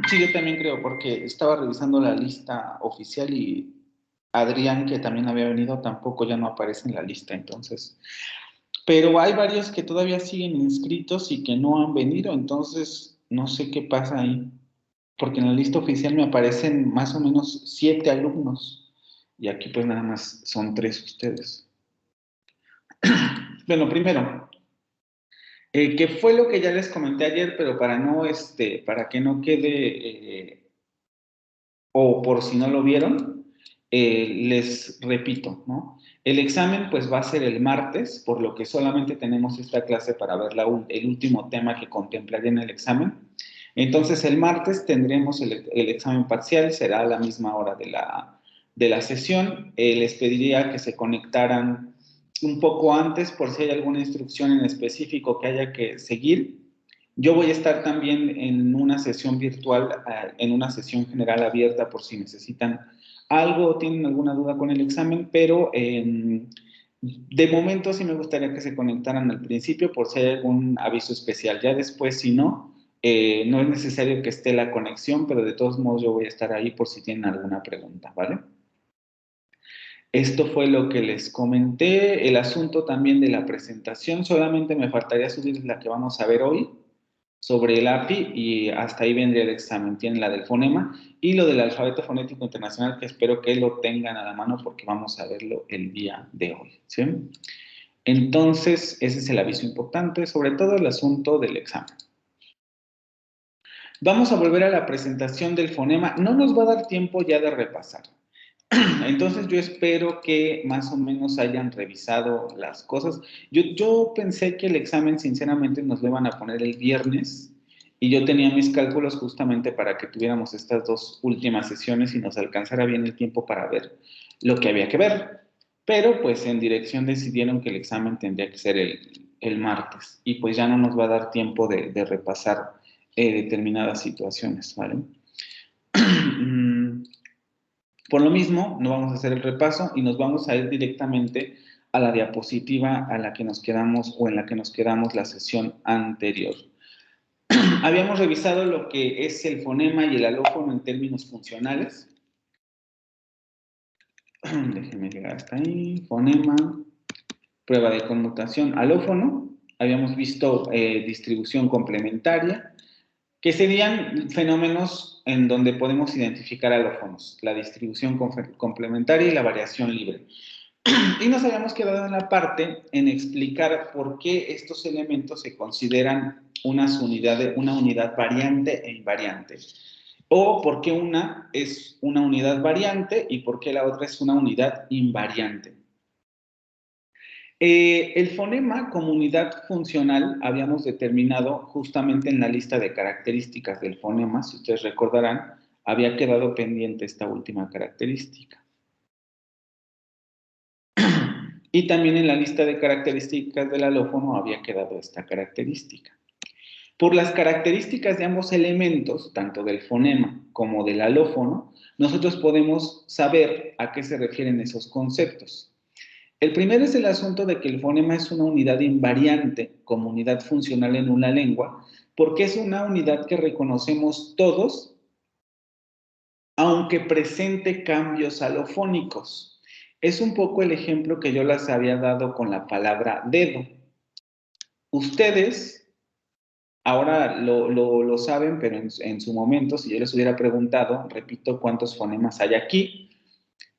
Sí, yo también creo, porque estaba revisando la lista oficial y Adrián, que también había venido, tampoco ya no aparece en la lista, entonces. Pero hay varios que todavía siguen inscritos y que no han venido, entonces no sé qué pasa ahí, porque en la lista oficial me aparecen más o menos 7 alumnos y aquí pues nada más son 3 ustedes. Bueno, primero, que fue lo que ya les comenté ayer, pero para no, para que no quede, o por si no lo vieron, les repito, ¿no? El examen pues va a ser el martes, por lo que solamente tenemos esta clase para ver el último tema que contemplaría en el examen. Entonces el martes tendremos el examen parcial, será a la misma hora de la sesión. Les pediría que se conectaran un poco antes por si hay alguna instrucción en específico que haya que seguir. Yo voy a estar también en una sesión virtual, en una sesión general abierta por si necesitan algo o tienen alguna duda con el examen, pero de momento sí me gustaría que se conectaran al principio por si hay algún aviso especial. Ya después, si no, no es necesario que esté la conexión, pero de todos modos yo voy a estar ahí por si tienen alguna pregunta, ¿vale? Esto fue lo que les comenté. El asunto también de la presentación, solamente me faltaría subir la que vamos a ver hoy sobre el API y hasta ahí vendría el examen. Tienen la del fonema y lo del alfabeto fonético internacional, que espero que lo tengan a la mano porque vamos a verlo el día de hoy, ¿sí? Entonces, ese es el aviso importante, sobre todo el asunto del examen. Vamos a volver a la presentación del fonema. No nos va a dar tiempo ya de repasar. Entonces yo espero que más o menos hayan revisado las cosas. Yo pensé que el examen sinceramente nos lo iban a poner el viernes y yo tenía mis cálculos justamente para que tuviéramos estas 2 últimas sesiones y nos alcanzara bien el tiempo para ver lo que había que ver. Pero pues en dirección decidieron que el examen tendría que ser el martes y pues ya no nos va a dar tiempo de repasar determinadas situaciones, ¿vale? Por lo mismo, no vamos a hacer el repaso y nos vamos a ir directamente a la diapositiva a la que nos quedamos o en la que nos quedamos la sesión anterior. Habíamos revisado lo que es el fonema y el alófono en términos funcionales. Déjenme llegar hasta ahí. Fonema, prueba de conmutación, alófono. Habíamos visto distribución complementaria, que serían fenómenos en donde podemos identificar alófonos, la distribución complementaria y la variación libre. Y nos habíamos quedado en la parte en explicar por qué estos elementos se consideran una unidad variante e invariante. O por qué una es una unidad variante y por qué la otra es una unidad invariante. El fonema como unidad funcional habíamos determinado justamente en la lista de características del fonema, si ustedes recordarán, había quedado pendiente esta última característica. Y también en la lista de características del alófono había quedado esta característica. Por las características de ambos elementos, tanto del fonema como del alófono, nosotros podemos saber a qué se refieren esos conceptos. El primero es el asunto de que el fonema es una unidad invariante como unidad funcional en una lengua, porque es una unidad que reconocemos todos, aunque presente cambios alofónicos. Es un poco el ejemplo que yo les había dado con la palabra dedo. Ustedes ahora lo saben, pero en su momento, si yo les hubiera preguntado, repito, ¿cuántos fonemas hay aquí?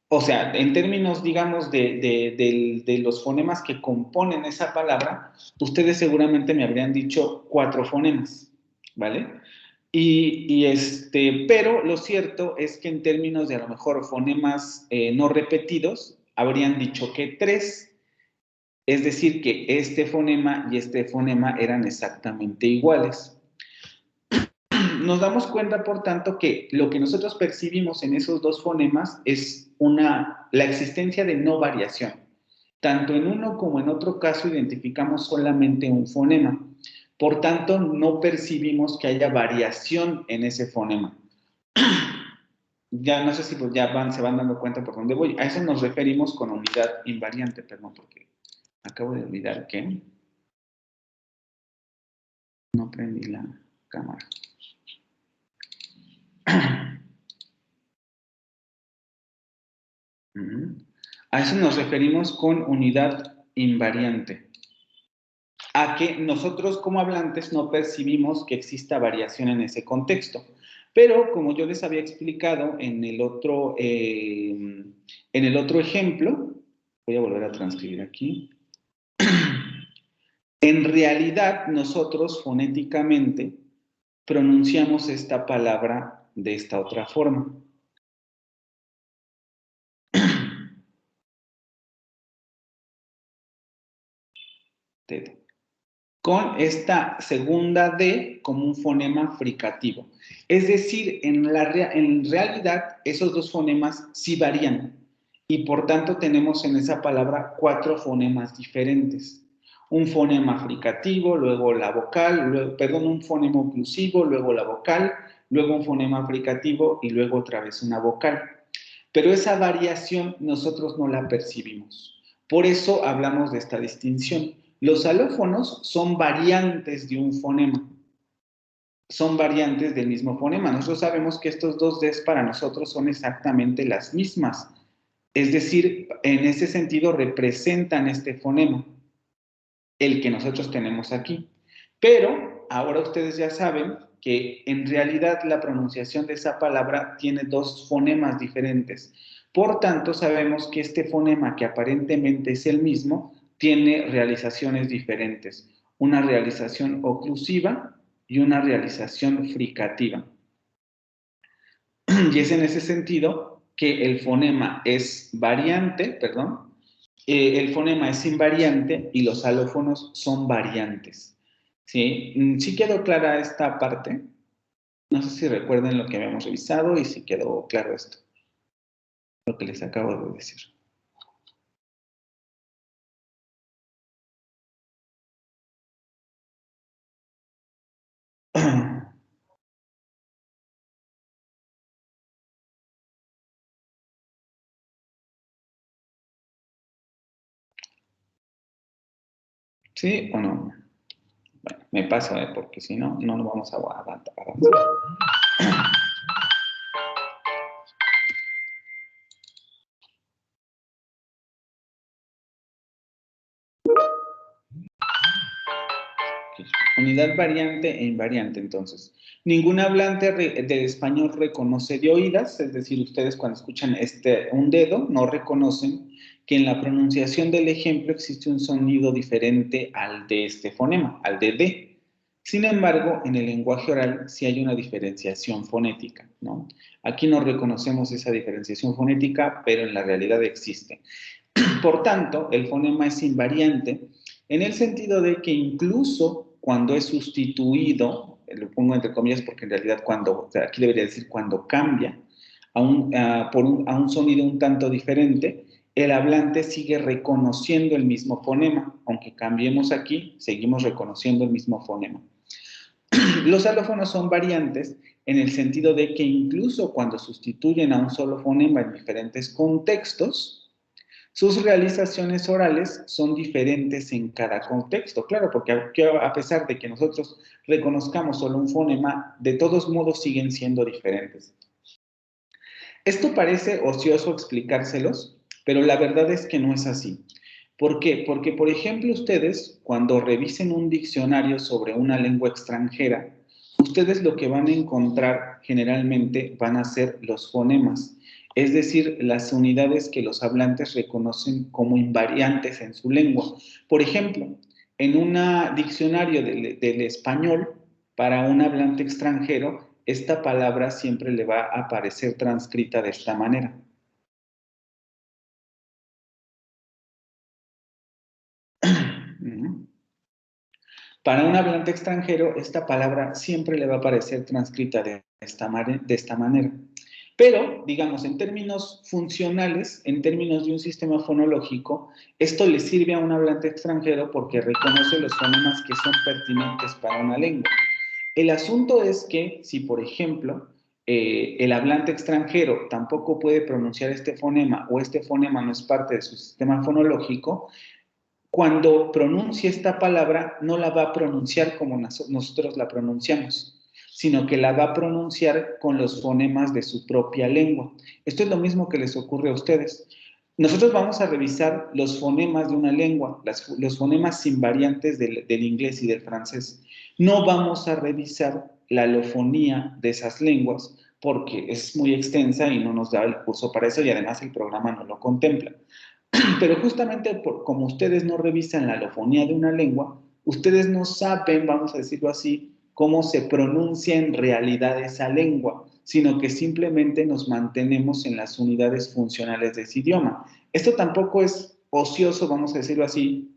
O sea, en términos, digamos, de los fonemas que componen esa palabra, ustedes seguramente me habrían dicho 4 fonemas, ¿vale? Pero lo cierto es que en términos de a lo mejor fonemas no repetidos, habrían dicho que 3. Es decir, que este fonema y este fonema eran exactamente iguales. Nos damos cuenta, por tanto, que lo que nosotros percibimos en esos 2 fonemas es la existencia de no variación. Tanto en uno como en otro caso identificamos solamente un fonema. Por tanto, no percibimos que haya variación en ese fonema. Ya no sé si pues se van dando cuenta por dónde voy. A eso nos referimos con unidad invariante, perdón, porque acabo de olvidar que no prendí la cámara. A eso nos referimos con unidad invariante. A que nosotros como hablantes no percibimos que exista variación en ese contexto. Pero como yo les había explicado en el otro ejemplo, voy a volver a transcribir aquí. En realidad, nosotros fonéticamente pronunciamos esta palabra de esta otra forma. Con esta segunda D como un fonema fricativo. Es decir, en realidad esos dos fonemas sí varían y por tanto tenemos en esa palabra 4 fonemas diferentes. Un fonema fricativo, luego la vocal, un fonema oclusivo, luego la vocal, luego un fonema fricativo y luego otra vez una vocal. Pero esa variación nosotros no la percibimos. Por eso hablamos de esta distinción. Los alófonos son variantes de un fonema, son variantes del mismo fonema. Nosotros sabemos que estos dos Ds para nosotros son exactamente las mismas. Es decir, en ese sentido representan este fonema, el que nosotros tenemos aquí. Pero ahora ustedes ya saben que en realidad la pronunciación de esa palabra tiene dos fonemas diferentes. Por tanto, sabemos que este fonema, que aparentemente es el mismo, tiene realizaciones diferentes. Una realización oclusiva y una realización fricativa. Y es en ese sentido que el fonema es variante, el fonema es invariante y los alófonos son variantes. ¿Sí? ¿Sí quedó clara esta parte? No sé si recuerden lo que habíamos revisado y si quedó claro esto, lo que les acabo de decir. ¿Sí o no? Bueno, me paso, porque si no, no nos vamos a avanzar. Unidad variante e invariante, entonces. Ningún hablante de español reconoce de oídas, es decir, ustedes cuando escuchan un dedo no reconocen que en la pronunciación del ejemplo existe un sonido diferente al de este fonema, al de D. Sin embargo, en el lenguaje oral sí hay una diferenciación fonética, ¿no? Aquí no reconocemos esa diferenciación fonética, pero en la realidad existe. Por tanto, el fonema es invariante en el sentido de que incluso cuando es sustituido, lo pongo entre comillas porque en realidad aquí debería decir cuando cambia a un sonido un tanto diferente, el hablante sigue reconociendo el mismo fonema. Aunque cambiemos aquí, seguimos reconociendo el mismo fonema. Los alófonos son variantes en el sentido de que incluso cuando sustituyen a un solo fonema en diferentes contextos, sus realizaciones orales son diferentes en cada contexto, claro, porque a pesar de que nosotros reconozcamos solo un fonema, de todos modos siguen siendo diferentes. Esto parece ocioso explicárselos, pero la verdad es que no es así. ¿Por qué? Porque, por ejemplo, ustedes, cuando revisen un diccionario sobre una lengua extranjera, ustedes lo que van a encontrar generalmente van a ser los fonemas, es decir, las unidades que los hablantes reconocen como invariantes en su lengua. Por ejemplo, en un diccionario del español, para un hablante extranjero, esta palabra siempre le va a aparecer transcrita de esta manera. Para un hablante extranjero, esta palabra siempre le va a aparecer transcrita de esta manera. Pero, digamos, en términos funcionales, en términos de un sistema fonológico, esto le sirve a un hablante extranjero porque reconoce los fonemas que son pertinentes para una lengua. El asunto es que si, por ejemplo, el hablante extranjero tampoco puede pronunciar este fonema o este fonema no es parte de su sistema fonológico, cuando pronuncie esta palabra no la va a pronunciar como nosotros la pronunciamos. sino que la va a pronunciar con los fonemas de su propia lengua. Esto es lo mismo que les ocurre a ustedes. Nosotros vamos a revisar los fonemas de una lengua, los fonemas sin variantes del inglés y del francés. No vamos a revisar la alofonía de esas lenguas porque es muy extensa y no nos da el curso para eso y además el programa no lo contempla. Pero justamente como ustedes no revisan la alofonía de una lengua, ustedes no saben, vamos a decirlo así, cómo se pronuncia en realidad esa lengua, sino que simplemente nos mantenemos en las unidades funcionales de ese idioma. Esto tampoco es ocioso, vamos a decirlo así,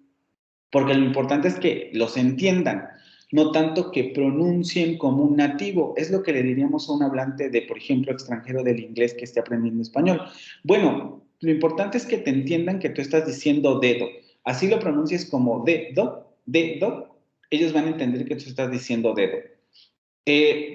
porque lo importante es que los entiendan, no tanto que pronuncien como un nativo. Es lo que le diríamos a un hablante de, por ejemplo, extranjero del inglés que esté aprendiendo español. Bueno, lo importante es que te entiendan que tú estás diciendo dedo. Así lo pronuncies como dedo, dedo, ellos van a entender que tú estás diciendo dedo.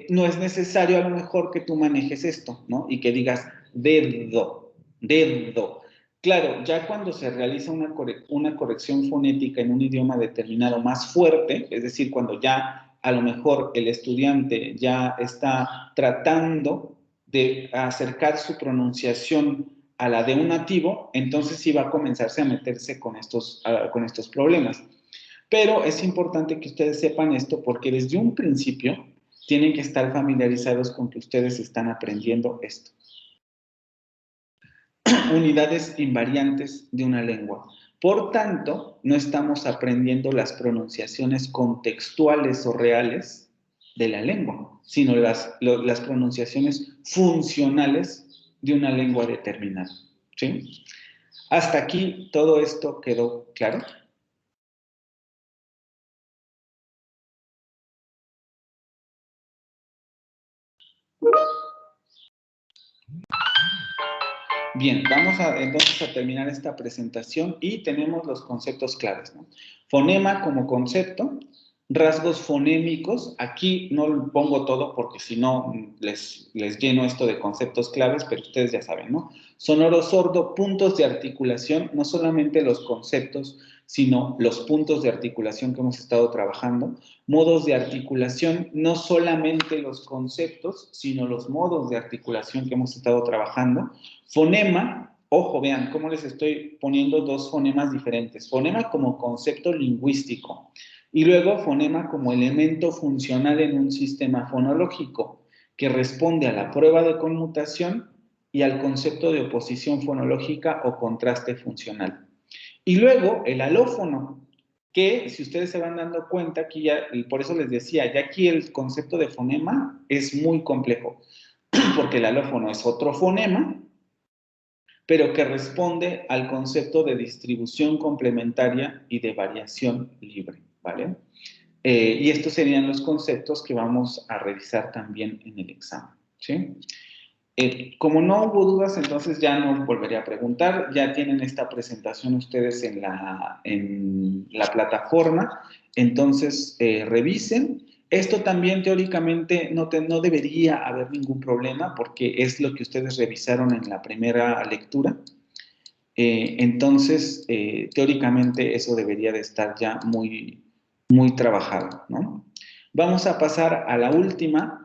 No es necesario a lo mejor que tú manejes esto, ¿no? Y que digas dedo, dedo. Claro, ya cuando se realiza una corrección fonética en un idioma determinado más fuerte, es decir, cuando ya a lo mejor el estudiante ya está tratando de acercar su pronunciación a la de un nativo, entonces sí va a comenzarse a meterse con estos problemas. Pero es importante que ustedes sepan esto porque desde un principio tienen que estar familiarizados con que ustedes están aprendiendo esto. Unidades invariantes de una lengua. Por tanto, no estamos aprendiendo las pronunciaciones contextuales o reales de la lengua, sino las pronunciaciones funcionales de una lengua determinada. ¿Sí? Hasta aquí, ¿todo esto quedó claro? Bien, vamos entonces a terminar esta presentación y tenemos los conceptos claves, ¿no? Fonema como concepto, rasgos fonémicos, aquí no pongo todo porque si no les lleno esto de conceptos claves, pero ustedes ya saben, ¿no? Sonoro sordo, puntos de articulación, no solamente los conceptos, sino los puntos de articulación que hemos estado trabajando, modos de articulación, no solamente los conceptos, sino los modos de articulación que hemos estado trabajando. Fonema, ojo, vean cómo les estoy poniendo dos fonemas diferentes. Fonema como concepto lingüístico y luego fonema como elemento funcional en un sistema fonológico que responde a la prueba de conmutación y al concepto de oposición fonológica o contraste funcional. Y luego el alófono, que si ustedes se van dando cuenta, aquí ya, por eso les decía, ya aquí el concepto de fonema es muy complejo, porque el alófono es otro fonema, pero que responde al concepto de distribución complementaria y de variación libre, ¿vale? Y estos serían los conceptos que vamos a revisar también en el examen, ¿sí? Como no hubo dudas, entonces ya no volveré a preguntar, ya tienen esta presentación ustedes en la plataforma, entonces revisen. Esto también teóricamente no debería haber ningún problema porque es lo que ustedes revisaron en la primera lectura. Entonces, teóricamente eso debería de estar ya muy, muy trabajado, ¿no? Vamos a pasar a la última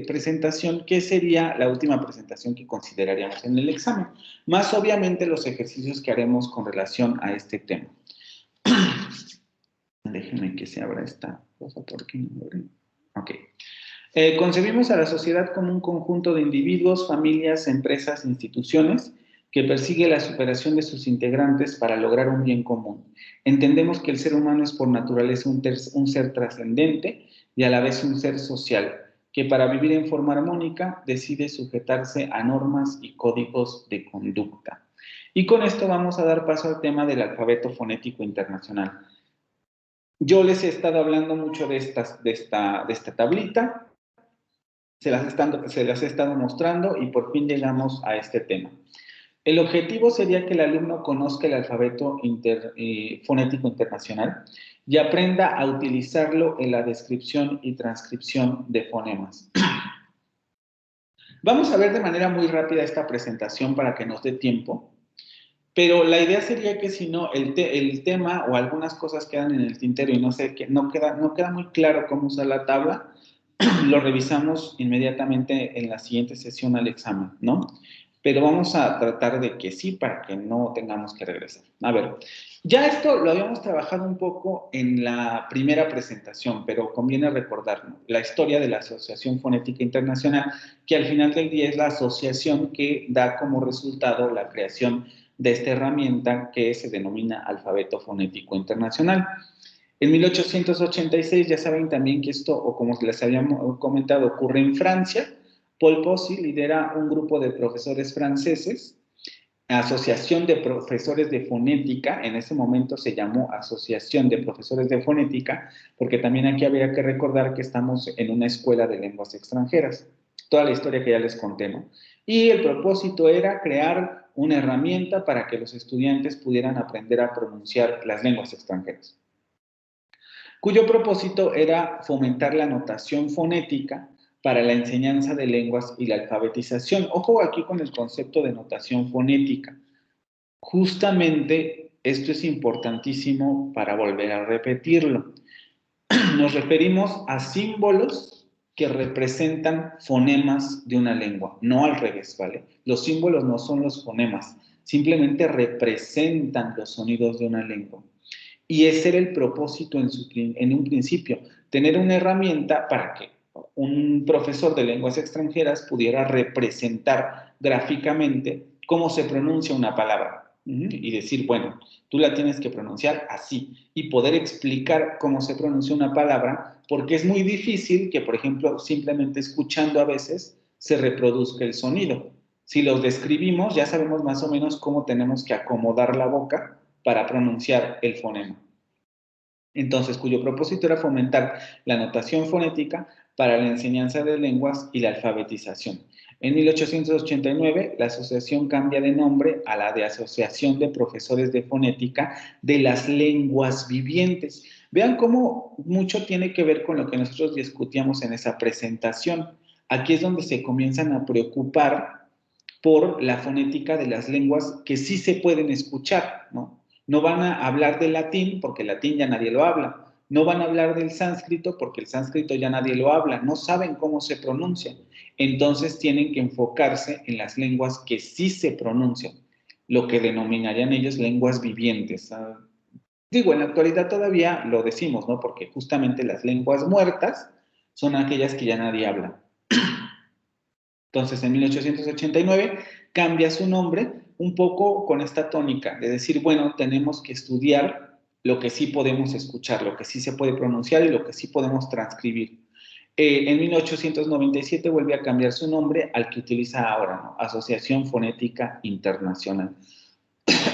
presentación, que sería la última presentación que consideraríamos en el examen, más obviamente los ejercicios que haremos con relación a este tema. Déjenme que se abra esta cosa porque no abre. Ok. Concebimos a la sociedad como un conjunto de individuos, familias, empresas, instituciones que persigue la superación de sus integrantes para lograr un bien común. Entendemos que el ser humano es por naturaleza un ser trascendente y a la vez un ser social, que para vivir en forma armónica decide sujetarse a normas y códigos de conducta. Y con esto vamos a dar paso al tema del alfabeto fonético internacional. Yo les he estado hablando mucho de esta tablita, se las he estado mostrando y por fin llegamos a este tema. El objetivo sería que el alumno conozca el alfabeto fonético internacional y aprenda a utilizarlo en la descripción y transcripción de fonemas. Vamos a ver de manera muy rápida esta presentación para que nos dé tiempo, pero la idea sería que si no, el tema o algunas cosas quedan en el tintero y no queda muy claro cómo usar la tabla, lo revisamos inmediatamente en la siguiente sesión al examen, ¿no? Pero vamos a tratar de que sí, para que no tengamos que regresar. A ver, ya esto lo habíamos trabajado un poco en la primera presentación, pero conviene recordar, ¿no?, la historia de la Asociación Fonética Internacional, que al final del día es la asociación que da como resultado la creación de esta herramienta que se denomina Alfabeto Fonético Internacional. En 1886 ya saben también que esto, o como les habíamos comentado, ocurre en Francia. Paul Poussy lidera un grupo de profesores franceses, Asociación de Profesores de Fonética, en ese momento se llamó Asociación de Profesores de Fonética, porque también aquí habría que recordar que estamos en una escuela de lenguas extranjeras. Toda la historia que ya les conté, ¿no? Y el propósito era crear una herramienta para que los estudiantes pudieran aprender a pronunciar las lenguas extranjeras, cuyo propósito era fomentar la notación fonética para la enseñanza de lenguas y la alfabetización. Ojo aquí con el concepto de notación fonética. Justamente esto es importantísimo para volver a repetirlo. Nos referimos a símbolos que representan fonemas de una lengua, no al revés, ¿vale? Los símbolos no son los fonemas, simplemente representan los sonidos de una lengua. Y ese era el propósito en un principio, tener una herramienta para que un profesor de lenguas extranjeras pudiera representar gráficamente cómo se pronuncia una palabra. Y decir, bueno, tú la tienes que pronunciar así, y poder explicar cómo se pronuncia una palabra, porque es muy difícil que, por ejemplo, simplemente escuchando a veces se reproduzca el sonido. Si los describimos, ya sabemos más o menos cómo tenemos que acomodar la boca para pronunciar el fonema. Entonces, cuyo propósito era fomentar la notación fonética para la enseñanza de lenguas y la alfabetización. En 1889, la asociación cambia de nombre a la de Asociación de Profesores de Fonética de las Lenguas Vivientes. Vean cómo mucho tiene que ver con lo que nosotros discutíamos en esa presentación. Aquí es donde se comienzan a preocupar por la fonética de las lenguas que sí se pueden escuchar, ¿no? No van a hablar del latín porque el latín ya nadie lo habla. No van a hablar del sánscrito porque el sánscrito ya nadie lo habla. No saben cómo se pronuncia. Entonces tienen que enfocarse en las lenguas que sí se pronuncian, lo que denominarían ellos lenguas vivientes. Digo, en la actualidad todavía lo decimos, ¿no? Porque justamente las lenguas muertas son aquellas que ya nadie habla. Entonces, en 1889 cambia su nombre un poco con esta tónica de decir, bueno, tenemos que estudiar lo que sí podemos escuchar, lo que sí se puede pronunciar y lo que sí podemos transcribir. En 1897 vuelve a cambiar su nombre al que utiliza ahora, ¿no? Asociación Fonética Internacional.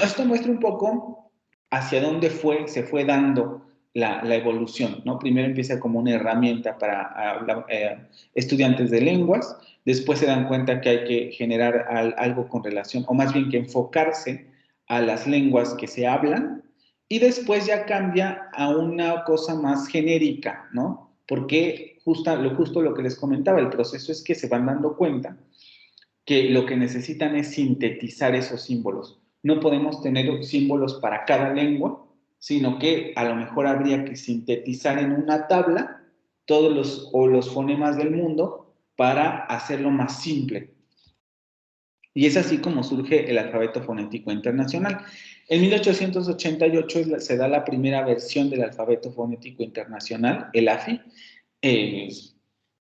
Esto muestra un poco hacia dónde se fue dando la evolución, ¿no? Primero empieza como una herramienta para estudiantes de lenguas, después se dan cuenta que hay que generar algo con relación, o más bien que enfocarse a las lenguas que se hablan, y después ya cambia a una cosa más genérica, ¿no? Porque justo lo que les comentaba, el proceso es que se van dando cuenta que lo que necesitan es sintetizar esos símbolos. No podemos tener símbolos para cada lengua, sino que a lo mejor habría que sintetizar en una tabla todos los fonemas del mundo para hacerlo más simple. Y es así como surge el alfabeto fonético internacional. En 1888 se da la primera versión del alfabeto fonético internacional, el AFI. Eh,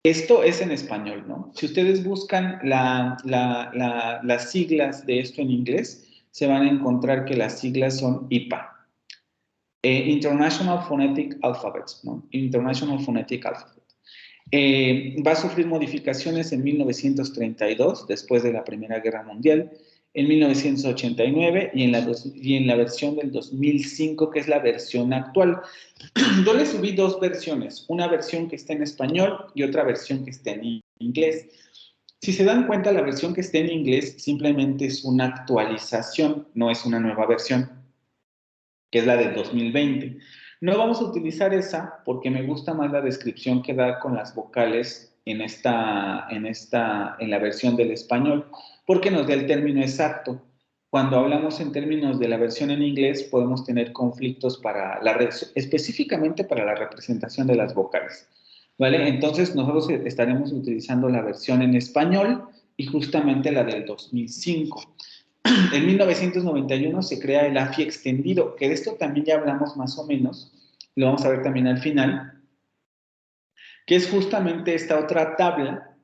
Esto es en español, ¿no? Si ustedes buscan las siglas de esto en inglés, se van a encontrar que las siglas son IPA, International Phonetic Alphabet, ¿no? International Phonetic Alphabet. Va a sufrir modificaciones en 1932, después de la Primera Guerra Mundial, en 1989 y en la versión del 2005, que es la versión actual. Yo le subí dos versiones, una versión que está en español y otra versión que está en inglés. Si se dan cuenta, la versión que está en inglés simplemente es una actualización, no es una nueva versión, que es la del 2020. No vamos a utilizar esa porque me gusta más la descripción que da con las vocales en la versión del español, porque nos da el término exacto. Cuando hablamos en términos de la versión en inglés, podemos tener conflictos específicamente para la representación de las vocales. ¿vale? Entonces nosotros estaremos utilizando la versión en español y justamente la del 2005. En 1991 se crea el AFI extendido, que de esto también ya hablamos más o menos, lo vamos a ver también al final, que es justamente esta otra tabla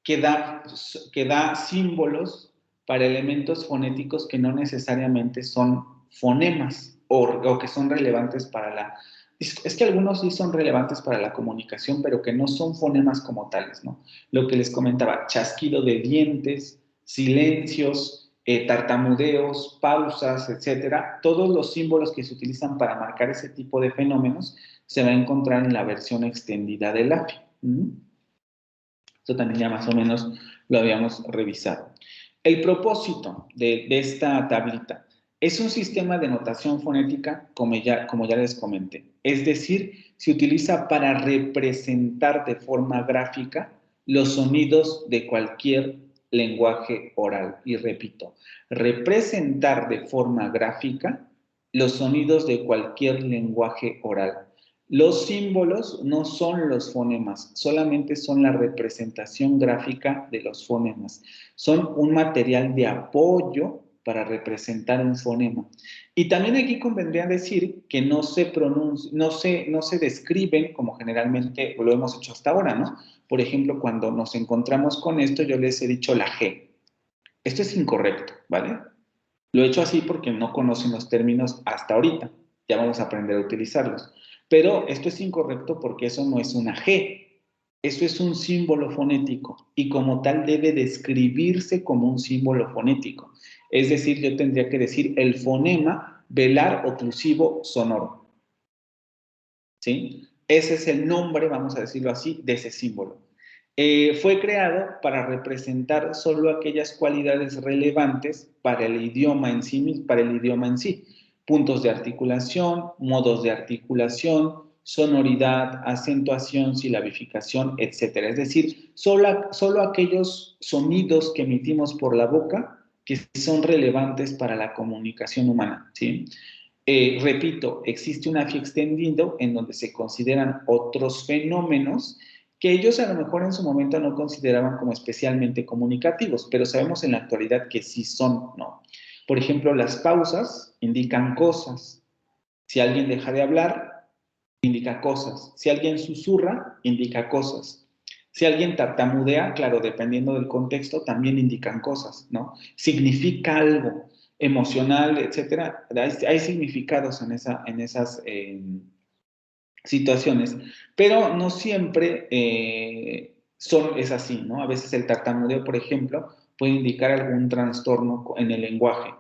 que da símbolos para elementos fonéticos que no necesariamente son fonemas o que son relevantes para la... Es que algunos sí son relevantes para la comunicación, pero que no son fonemas como tales, ¿no? Lo que les comentaba, chasquido de dientes, silencios, tartamudeos, pausas, etcétera. Todos los símbolos que se utilizan para marcar ese tipo de fenómenos se va a encontrar en la versión extendida del AFI. ¿Mm? Esto también ya más o menos lo habíamos revisado. El propósito de esta tablita es un sistema de notación fonética, como ya les comenté. Es decir, se utiliza para representar de forma gráfica los sonidos de cualquier lenguaje oral. Y repito, representar de forma gráfica los sonidos de cualquier lenguaje oral. Los símbolos no son los fonemas, solamente son la representación gráfica de los fonemas. Son un material de apoyo para representar un fonema. Y también aquí convendría decir que no se no se describen como generalmente lo hemos hecho hasta ahora, ¿no? Por ejemplo, cuando nos encontramos con esto, yo les he dicho la G. Esto es incorrecto, ¿vale? Lo he hecho así porque no conocen los términos hasta ahorita. Ya vamos a aprender a utilizarlos. Pero esto es incorrecto porque eso no es una G. Eso es un símbolo fonético y como tal debe describirse como un símbolo fonético. Es decir, yo tendría que decir el fonema velar oclusivo sonoro. ¿Sí? Ese es el nombre, vamos a decirlo así, de ese símbolo. Fue creado para representar solo aquellas cualidades relevantes para el idioma en sí, para el idioma en sí. Puntos de articulación, modos de articulación, sonoridad, acentuación, silabificación, etc. Es decir, solo aquellos sonidos que emitimos por la boca que son relevantes para la comunicación humana, ¿sí? Repito, existe un AFI extendido en donde se consideran otros fenómenos que ellos a lo mejor en su momento no consideraban como especialmente comunicativos, pero sabemos en la actualidad que sí son, ¿no? Por ejemplo, las pausas indican cosas. Si alguien deja de hablar, indica cosas. Si alguien susurra, indica cosas. Si alguien tartamudea, claro, dependiendo del contexto, también indican cosas, ¿no? Significa algo emocional, etcétera. Hay significados en esas situaciones, pero no siempre es así, ¿no? A veces el tartamudeo, por ejemplo, puede indicar algún trastorno en el lenguaje.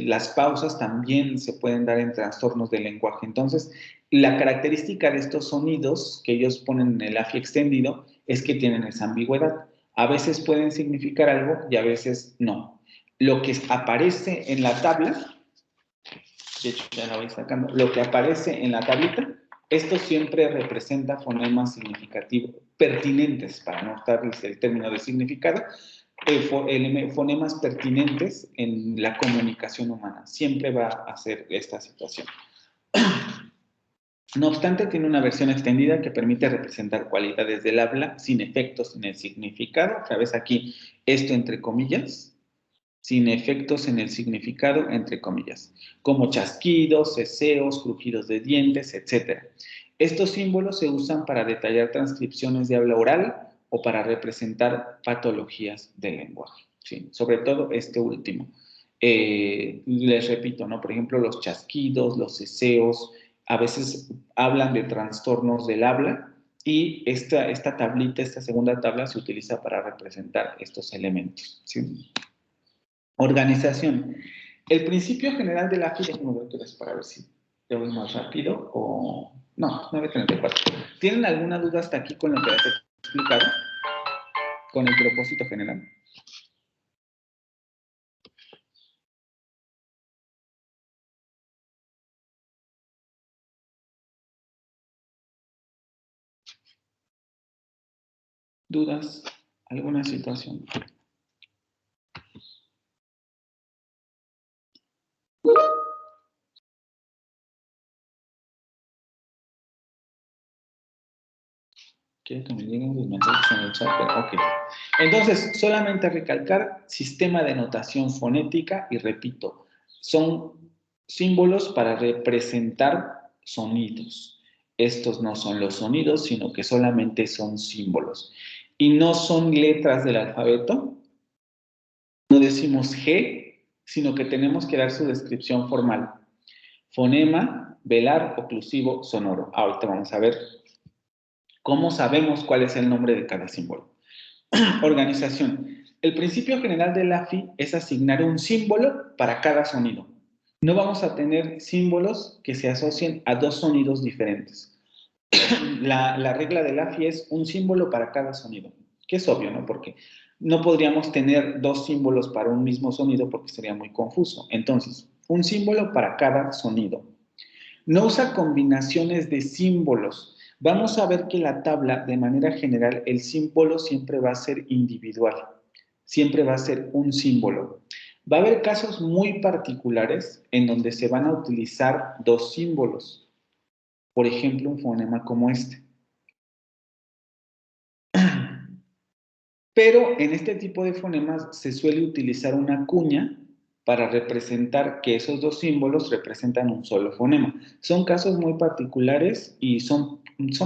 Las pausas también se pueden dar en trastornos del lenguaje. Entonces, la característica de estos sonidos que ellos ponen en el AFI extendido es que tienen esa ambigüedad. A veces pueden significar algo y a veces no. Lo que aparece en la tabla, de hecho ya la voy sacando, lo que aparece en la tablita, esto siempre representa fonemas significativos, pertinentes, para no darles el término de significado, fonemas pertinentes en la comunicación humana. Siempre va a ser esta situación. No obstante, tiene una versión extendida que permite representar cualidades del habla sin efectos en el significado. Otra vez aquí, esto entre comillas, sin efectos en el significado, entre comillas, como chasquidos, ceseos, crujidos de dientes, etc. Estos símbolos se usan para detallar transcripciones de habla oral o para representar patologías del lenguaje, ¿sí? Sobre todo este último. Les repito, ¿no? Por ejemplo, los chasquidos, los ceseos, a veces hablan de trastornos del habla y esta tablita, esta segunda tabla se utiliza para representar estos elementos, ¿sí? Organización. El principio general de la AFI, déjenme ver otra vez para ver si te voy más rápido o... No, 9:34. ¿Tienen alguna duda hasta aquí con lo que les he explicado? Con el propósito general. ¿Dudas? ¿Alguna situación? Quiero que me lleguen los mensajes en el chat, pero ok. Entonces, solamente recalcar sistema de notación fonética y repito, son símbolos para representar sonidos. Estos no son los sonidos, sino que solamente son símbolos. Y no son letras del alfabeto, no decimos G, sino que tenemos que dar su descripción formal. Fonema, velar, oclusivo, sonoro. Ahorita vamos a ver cómo sabemos cuál es el nombre de cada símbolo. Organización. El principio general del AFI es asignar un símbolo para cada sonido. No vamos a tener símbolos que se asocien a dos sonidos diferentes. La regla del AFI es un símbolo para cada sonido, que es obvio, ¿no? Porque no podríamos tener dos símbolos para un mismo sonido porque sería muy confuso. Entonces, un símbolo para cada sonido. No usa combinaciones de símbolos. Vamos a ver que la tabla, de manera general, el símbolo siempre va a ser individual. Siempre va a ser un símbolo. Va a haber casos muy particulares en donde se van a utilizar dos símbolos. Por ejemplo, un fonema como este. Pero en este tipo de fonemas se suele utilizar una cuña para representar que esos dos símbolos representan un solo fonema. Son casos muy particulares y son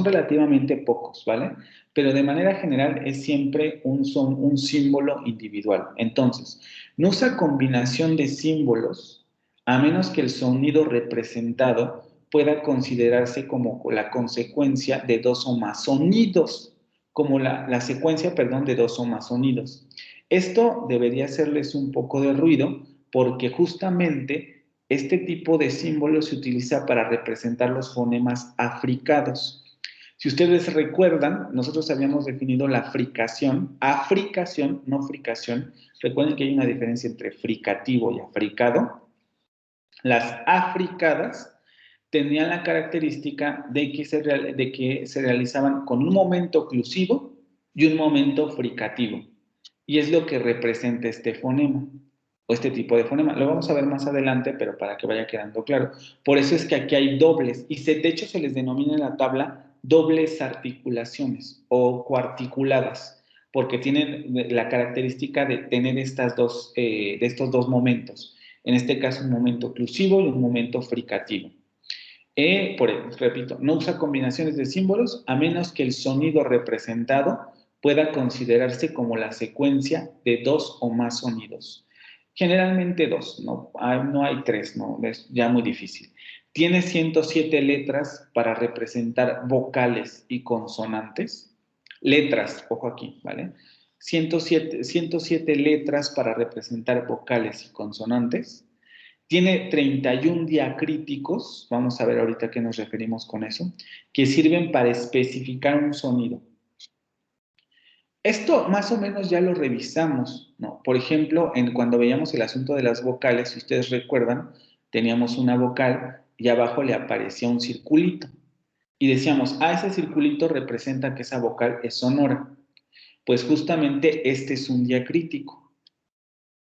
relativamente pocos, ¿vale? Pero de manera general es siempre un símbolo individual. Entonces, no usa combinación de símbolos a menos que el sonido representado pueda considerarse como la consecuencia de dos o más sonidos, como la secuencia, perdón, de dos o más sonidos. Esto debería hacerles un poco de ruido porque justamente este tipo de símbolo se utiliza para representar los fonemas africados. Si ustedes recuerdan, nosotros habíamos definido la fricación, no fricación. Recuerden que hay una diferencia entre fricativo y africado. Las africadas tenían la característica de que se realizaban con un momento oclusivo y un momento fricativo. Y es lo que representa este fonema, o este tipo de fonema. Lo vamos a ver más adelante, pero para que vaya quedando claro. Por eso es que aquí hay dobles, y de hecho se les denomina en la tabla dobles articulaciones o coarticuladas, porque tienen la característica de tener de estos dos momentos. En este caso, un momento oclusivo y un momento fricativo. Repito, no usa combinaciones de símbolos a menos que el sonido representado pueda considerarse como la secuencia de dos o más sonidos. Generalmente dos, no hay tres, no, es ya muy difícil. Tiene 107 letras para representar vocales y consonantes. Letras, ojo aquí, ¿vale? 107 letras para representar vocales y consonantes. Tiene 31 diacríticos, vamos a ver ahorita a qué nos referimos con eso, que sirven para especificar un sonido. Esto más o menos ya lo revisamos, ¿no? Por ejemplo, cuando veíamos el asunto de las vocales, si ustedes recuerdan, teníamos una vocal y abajo le aparecía un circulito. Y decíamos, ese circulito representa que esa vocal es sonora. Pues justamente este es un diacrítico.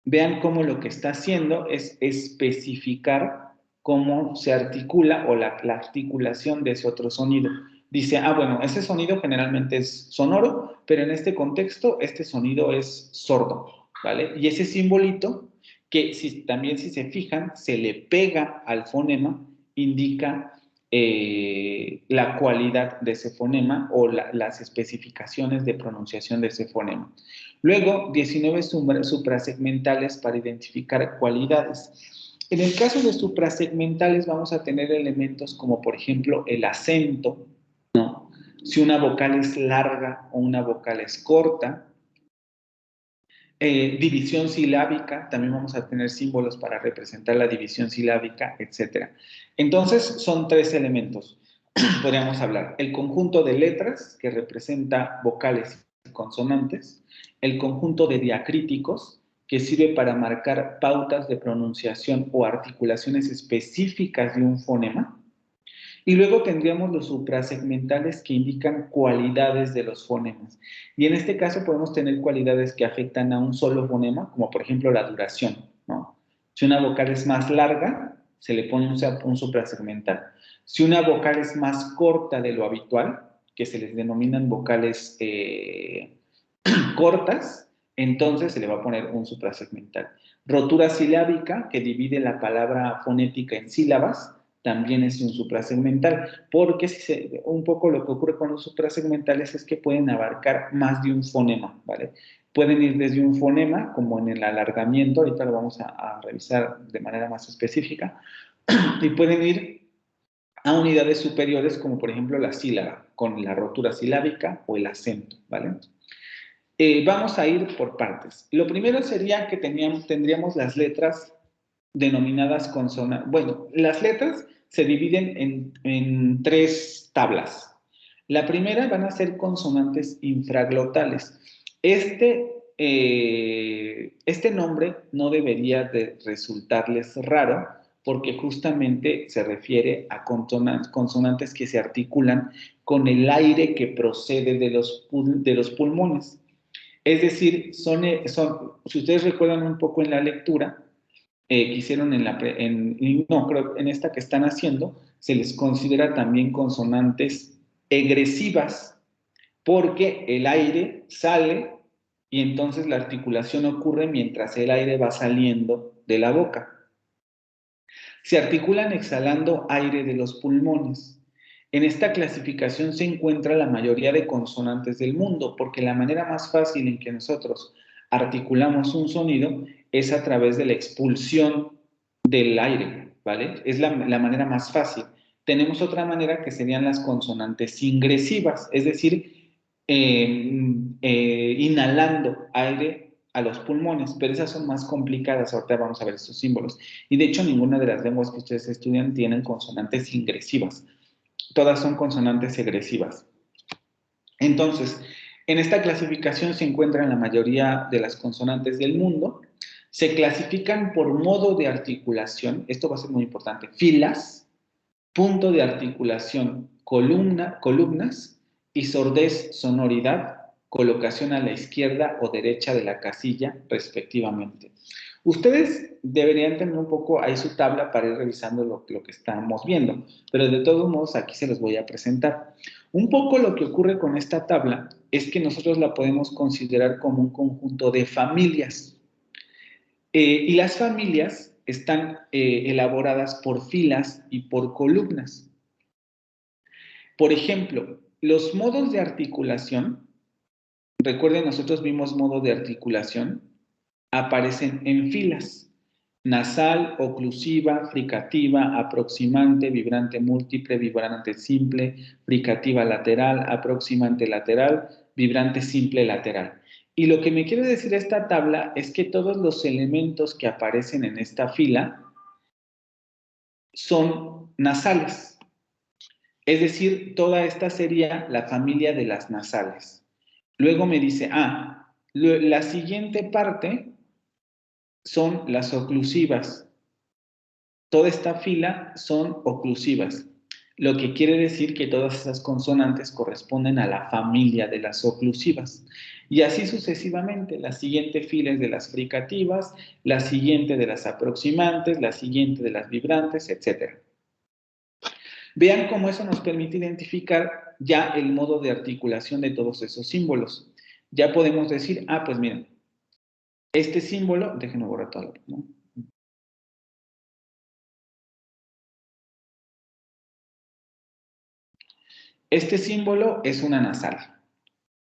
Vean cómo lo que está haciendo es especificar cómo se articula o la articulación de ese otro sonido. Dice, bueno, ese sonido generalmente es sonoro, pero en este contexto este sonido es sordo, ¿vale? Y ese simbolito, que también si se fijan, se le pega al fonema, indica la cualidad de ese fonema o las especificaciones de pronunciación de ese fonema. Luego, 19 suprasegmentales para identificar cualidades. En el caso de suprasegmentales vamos a tener elementos como por ejemplo el acento, ¿no? Si una vocal es larga o una vocal es corta. División silábica, también vamos a tener símbolos para representar la división silábica, etc. Entonces, son tres elementos. Podríamos hablar. El conjunto de letras, que representa vocales y consonantes. El conjunto de diacríticos, que sirve para marcar pautas de pronunciación o articulaciones específicas de un fonema. Y luego tendríamos los suprasegmentales que indican cualidades de los fonemas. Y en este caso podemos tener cualidades que afectan a un solo fonema, como por ejemplo la duración, ¿no? Si una vocal es más larga, se le pone un suprasegmental. Si una vocal es más corta de lo habitual, que se les denominan vocales cortas, entonces se le va a poner un suprasegmental. Rotura silábica, que divide la palabra fonética en sílabas, también es un suprasegmental, porque un poco lo que ocurre con los suprasegmentales es que pueden abarcar más de un fonema, ¿vale? Pueden ir desde un fonema, como en el alargamiento, ahorita lo vamos a revisar de manera más específica, y pueden ir a unidades superiores, como por ejemplo la sílaba, con la rotura silábica o el acento, ¿vale? Vamos a ir por partes. Lo primero sería que tendríamos las letras denominadas consonantes. Bueno, las letras se dividen en tres tablas. La primera van a ser consonantes infraglottales. Este nombre no debería de resultarles raro porque justamente se refiere a consonantes que se articulan con el aire que procede de los pulmones. Es decir, si ustedes recuerdan un poco en la lectura que hicieron creo en esta que están haciendo, se les considera también consonantes egresivas, porque el aire sale y entonces la articulación ocurre mientras el aire va saliendo de la boca. Se articulan exhalando aire de los pulmones. En esta clasificación se encuentra la mayoría de consonantes del mundo, porque la manera más fácil en que nosotros articulamos un sonido es a través de la expulsión del aire, ¿vale? Es la manera más fácil. Tenemos otra manera que serían las consonantes ingresivas, es decir, inhalando aire a los pulmones, pero esas son más complicadas. Ahorita vamos a ver estos símbolos. Y de hecho, ninguna de las lenguas que ustedes estudian tienen consonantes ingresivas. Todas son consonantes egresivas. Entonces, en esta clasificación se encuentran la mayoría de las consonantes del mundo. Se clasifican por modo de articulación. Esto va a ser muy importante. Filas, punto de articulación, columnas y sordez, sonoridad, colocación a la izquierda o derecha de la casilla, respectivamente. Ustedes deberían tener un poco ahí su tabla para ir revisando lo que estamos viendo, pero de todos modos aquí se los voy a presentar. Un poco lo que ocurre con esta tabla es que nosotros la podemos considerar como un conjunto de familias. Y las familias están elaboradas por filas y por columnas. Por ejemplo, los modos de articulación, recuerden, nosotros vimos modo de articulación, aparecen en filas: nasal, oclusiva, fricativa, aproximante, vibrante múltiple, vibrante simple, fricativa lateral, aproximante lateral, vibrante simple lateral. Y lo que me quiere decir esta tabla es que todos los elementos que aparecen en esta fila son nasales. Es decir, toda esta sería la familia de las nasales. Luego me dice, la siguiente parte son las oclusivas. Toda esta fila son oclusivas, lo que quiere decir que todas esas consonantes corresponden a la familia de las oclusivas. Y así sucesivamente, la siguiente fila es de las fricativas, la siguiente de las aproximantes, la siguiente de las vibrantes, etc. Vean cómo eso nos permite identificar ya el modo de articulación de todos esos símbolos. Ya podemos decir, pues miren, este símbolo, déjenme borrar todo, ¿no? Este símbolo es una nasal.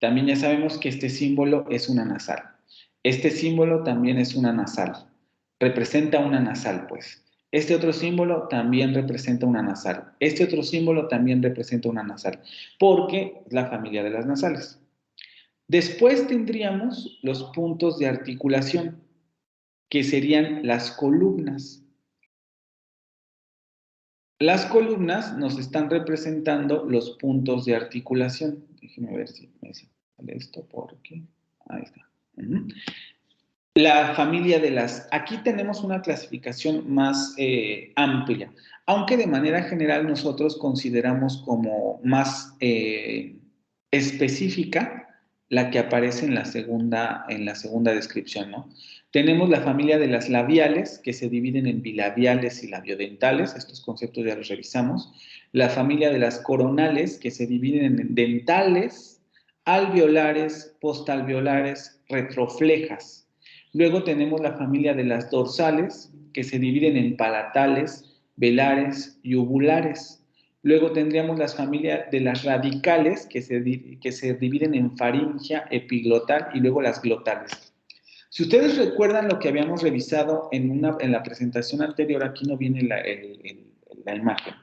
También ya sabemos que este símbolo es una nasal. Este símbolo también es una nasal. Representa una nasal, pues. Este otro símbolo también representa una nasal. Este otro símbolo también representa una nasal, porque es la familia de las nasales. Después tendríamos los puntos de articulación, que serían las columnas. Las columnas nos están representando los puntos de articulación. Déjenme ver si me sale esto porque... Ahí está. La familia de las... Aquí tenemos una clasificación más amplia, aunque de manera general nosotros consideramos como más específica la que aparece en la segunda descripción, ¿no? Tenemos la familia de las labiales, que se dividen en bilabiales y labiodentales, estos conceptos ya los revisamos. La familia de las coronales, que se dividen en dentales, alveolares, postalveolares, retroflejas. Luego tenemos la familia de las dorsales, que se dividen en palatales, velares y uvulares. Luego tendríamos las familias de las radicales, que se dividen en faringia, epiglotal y luego las glotales. Si ustedes recuerdan lo que habíamos revisado en la presentación anterior, aquí no viene la imagen,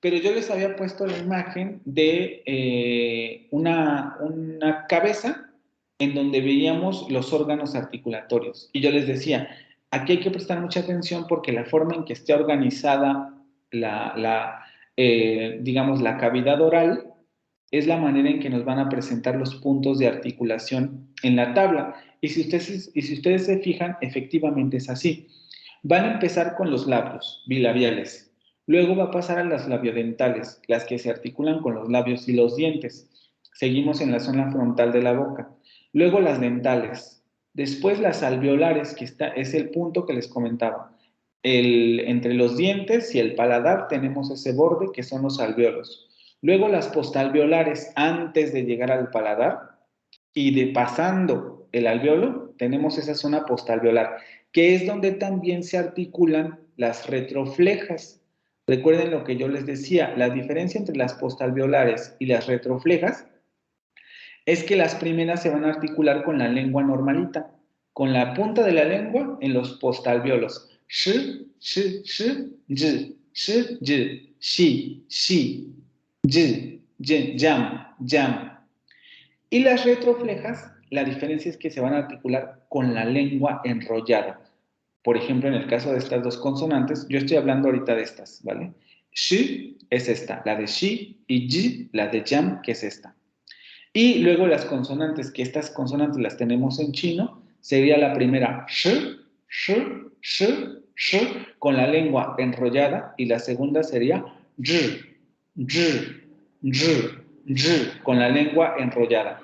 pero yo les había puesto la imagen de una cabeza en donde veíamos los órganos articulatorios. Y yo les decía, aquí hay que prestar mucha atención porque la forma en que esté organizada digamos, la cavidad oral es la manera en que nos van a presentar los puntos de articulación en la tabla. Y si ustedes se fijan, efectivamente es así. Van a empezar con los labios bilabiales. Luego va a pasar a las labiodentales, las que se articulan con los labios y los dientes. Seguimos en la zona frontal de la boca. Luego las dentales. Después las alveolares, que es el punto que les comentaba. Entre los dientes y el paladar tenemos ese borde que son los alvéolos. Luego las postalveolares, antes de llegar al paladar, y pasando el alvéolo, tenemos esa zona postalveolar, que es donde también se articulan las retroflejas. Recuerden lo que yo les decía, la diferencia entre las postalveolares y las retroflejas es que las primeras se van a articular con la lengua normalita, con la punta de la lengua en los postalveolos. Sh, sh, sh, j, sh, j, shi, shi, j, jam, jam. Y las retroflejas, la diferencia es que se van a articular con la lengua enrollada. Por ejemplo, en el caso de estas dos consonantes, yo estoy hablando ahorita de estas, ¿vale? Shi es esta, la de shi, y ji, la de jam, que es esta. Y luego las consonantes, que estas consonantes las tenemos en chino, sería la primera sh, sh, sh, sh, con la lengua enrollada, y la segunda sería j, j, j, j, con la lengua enrollada.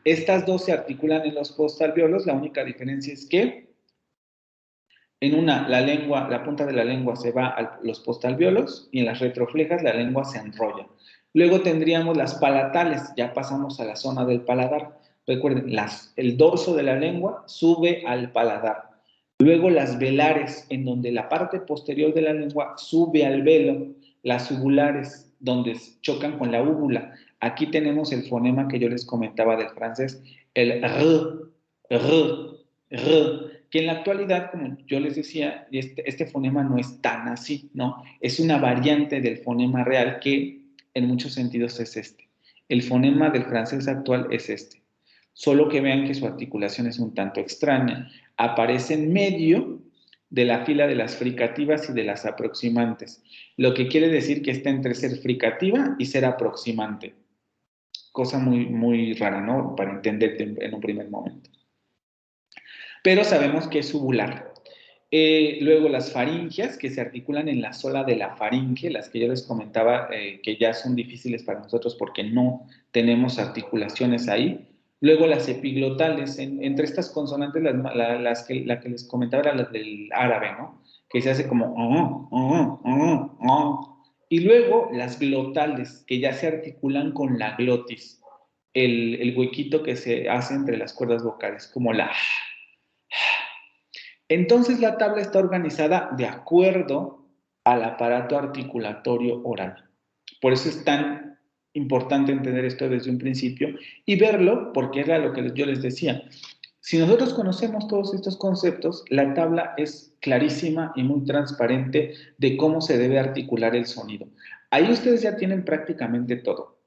Estas dos se articulan en los postalveolos, la única diferencia es que en una la punta de la lengua se va a los postalveolos y en las retroflejas la lengua se enrolla. Luego tendríamos las palatales, ya pasamos a la zona del paladar. Recuerden, el dorso de la lengua sube al paladar. Luego las velares, en donde la parte posterior de la lengua sube al velo. Las uvulares, donde chocan con la úvula. Aquí tenemos el fonema que yo les comentaba del francés, el r, que en la actualidad, como yo les decía, este fonema no es tan así, ¿no? Es una variante del fonema real que en muchos sentidos es este. El fonema del francés actual es este. Solo que vean que su articulación es un tanto extraña. Aparece en medio de la fila de las fricativas y de las aproximantes, lo que quiere decir que está entre ser fricativa y ser aproximante. Cosa muy, muy rara, ¿no? Para entenderte en un primer momento. Pero sabemos que es uvular. Luego las faringias, que se articulan en la sola de la faringe, las que yo les comentaba que ya son difíciles para nosotros porque no tenemos articulaciones ahí. Luego las epiglotales, entre estas consonantes, la que les comentaba era la del árabe, ¿no? Que se hace como... Y luego las glotales, que ya se articulan con la glotis, el huequito que se hace entre las cuerdas vocales, como la... Entonces la tabla está organizada de acuerdo al aparato articulatorio oral. Por eso es tan importante entender esto desde un principio y verlo, porque era lo que yo les decía. Si nosotros conocemos todos estos conceptos, la tabla es clarísima y muy transparente de cómo se debe articular el sonido. Ahí ustedes ya tienen prácticamente todo.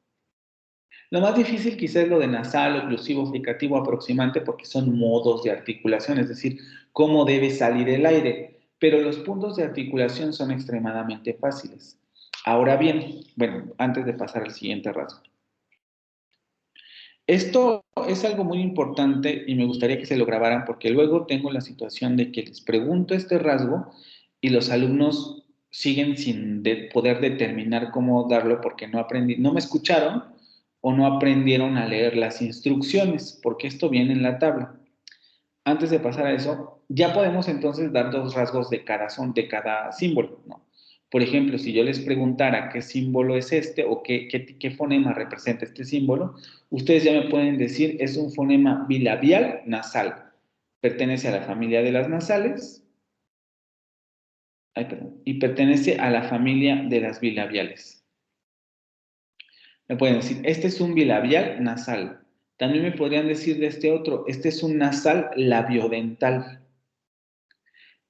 Lo más difícil quizás es lo de nasal, oclusivo, fricativo, aproximante, porque son modos de articulación, es decir, cómo debe salir el aire. Pero los puntos de articulación son extremadamente fáciles. Ahora bien, bueno, antes de pasar al siguiente rasgo. Esto es algo muy importante y me gustaría que se lo grabaran porque luego tengo la situación de que les pregunto este rasgo y los alumnos siguen sin poder determinar cómo darlo porque no me escucharon o no aprendieron a leer las instrucciones, porque esto viene en la tabla. antes de pasar a eso, ya podemos entonces dar dos rasgos de cada símbolo, ¿no? Por ejemplo, si yo les preguntara qué símbolo es este o qué fonema representa este símbolo, ustedes ya me pueden decir, es un fonema bilabial nasal. Pertenece a la familia de las nasales, ay, perdón, y pertenece a la familia de las bilabiales. Me pueden decir, este es un bilabial nasal. También me podrían decir de este otro, este es un nasal labiodental.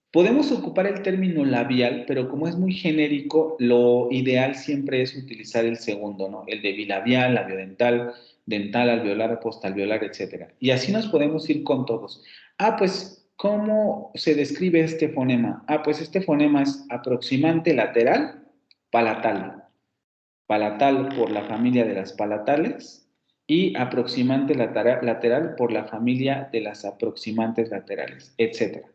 Podemos ocupar el término labial, pero como es muy genérico, lo ideal siempre es utilizar el segundo, ¿no? El de bilabial, labiodental, dental, alveolar, postalveolar, etc. Y así nos podemos ir con todos. Ah, pues, ¿cómo se describe este fonema? Ah, pues este fonema es aproximante lateral, palatal. Palatal por la familia de las palatales y aproximante lateral por la familia de las aproximantes laterales, etc.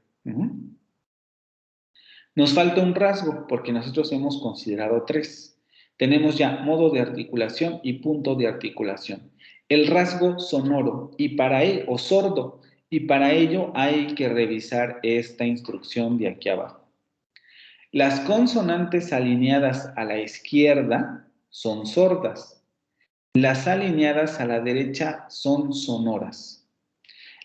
Nos falta un rasgo porque nosotros hemos considerado tres. Tenemos ya modo de articulación y punto de articulación. El rasgo sonoro o sordo, y para ello hay que revisar esta instrucción de aquí abajo. Las consonantes alineadas a la izquierda son sordas. Las alineadas a la derecha son sonoras.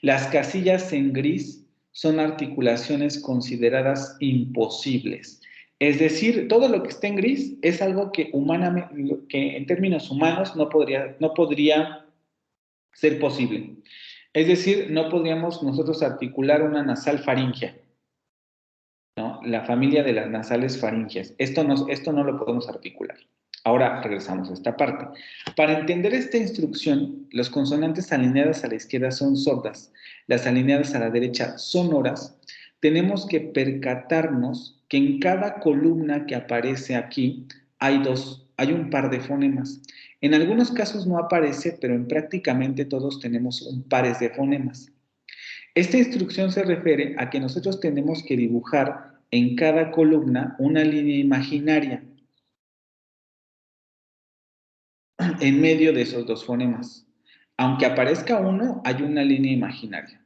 Las casillas en gris son articulaciones consideradas imposibles. Es decir, todo lo que está en gris es algo que humanamente, que en términos humanos no podría ser posible. Es decir, no podríamos nosotros articular una nasal faríngea, ¿no? La familia de las nasales faringias. Esto no lo podemos articular. Ahora regresamos a esta parte. Para entender esta instrucción, las consonantes alineadas a la izquierda son sordas, las alineadas a la derecha sonoras. Tenemos que percatarnos que en cada columna que aparece aquí hay un par de fonemas. En algunos casos no aparece, pero en prácticamente todos tenemos un pares de fonemas. Esta instrucción se refiere a que nosotros tenemos que dibujar en cada columna una línea imaginaria en medio de esos dos fonemas. Aunque aparezca uno, hay una línea imaginaria.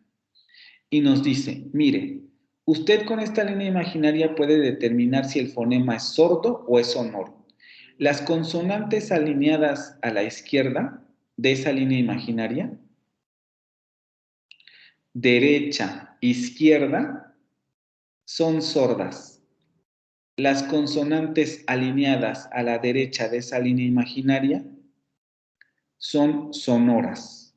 Y nos dice, mire, usted con esta línea imaginaria puede determinar si el fonema es sordo o es sonoro. Las consonantes alineadas a la izquierda de esa línea imaginaria, derecha, izquierda, son sordas. Las consonantes alineadas a la derecha de esa línea imaginaria son sonoras.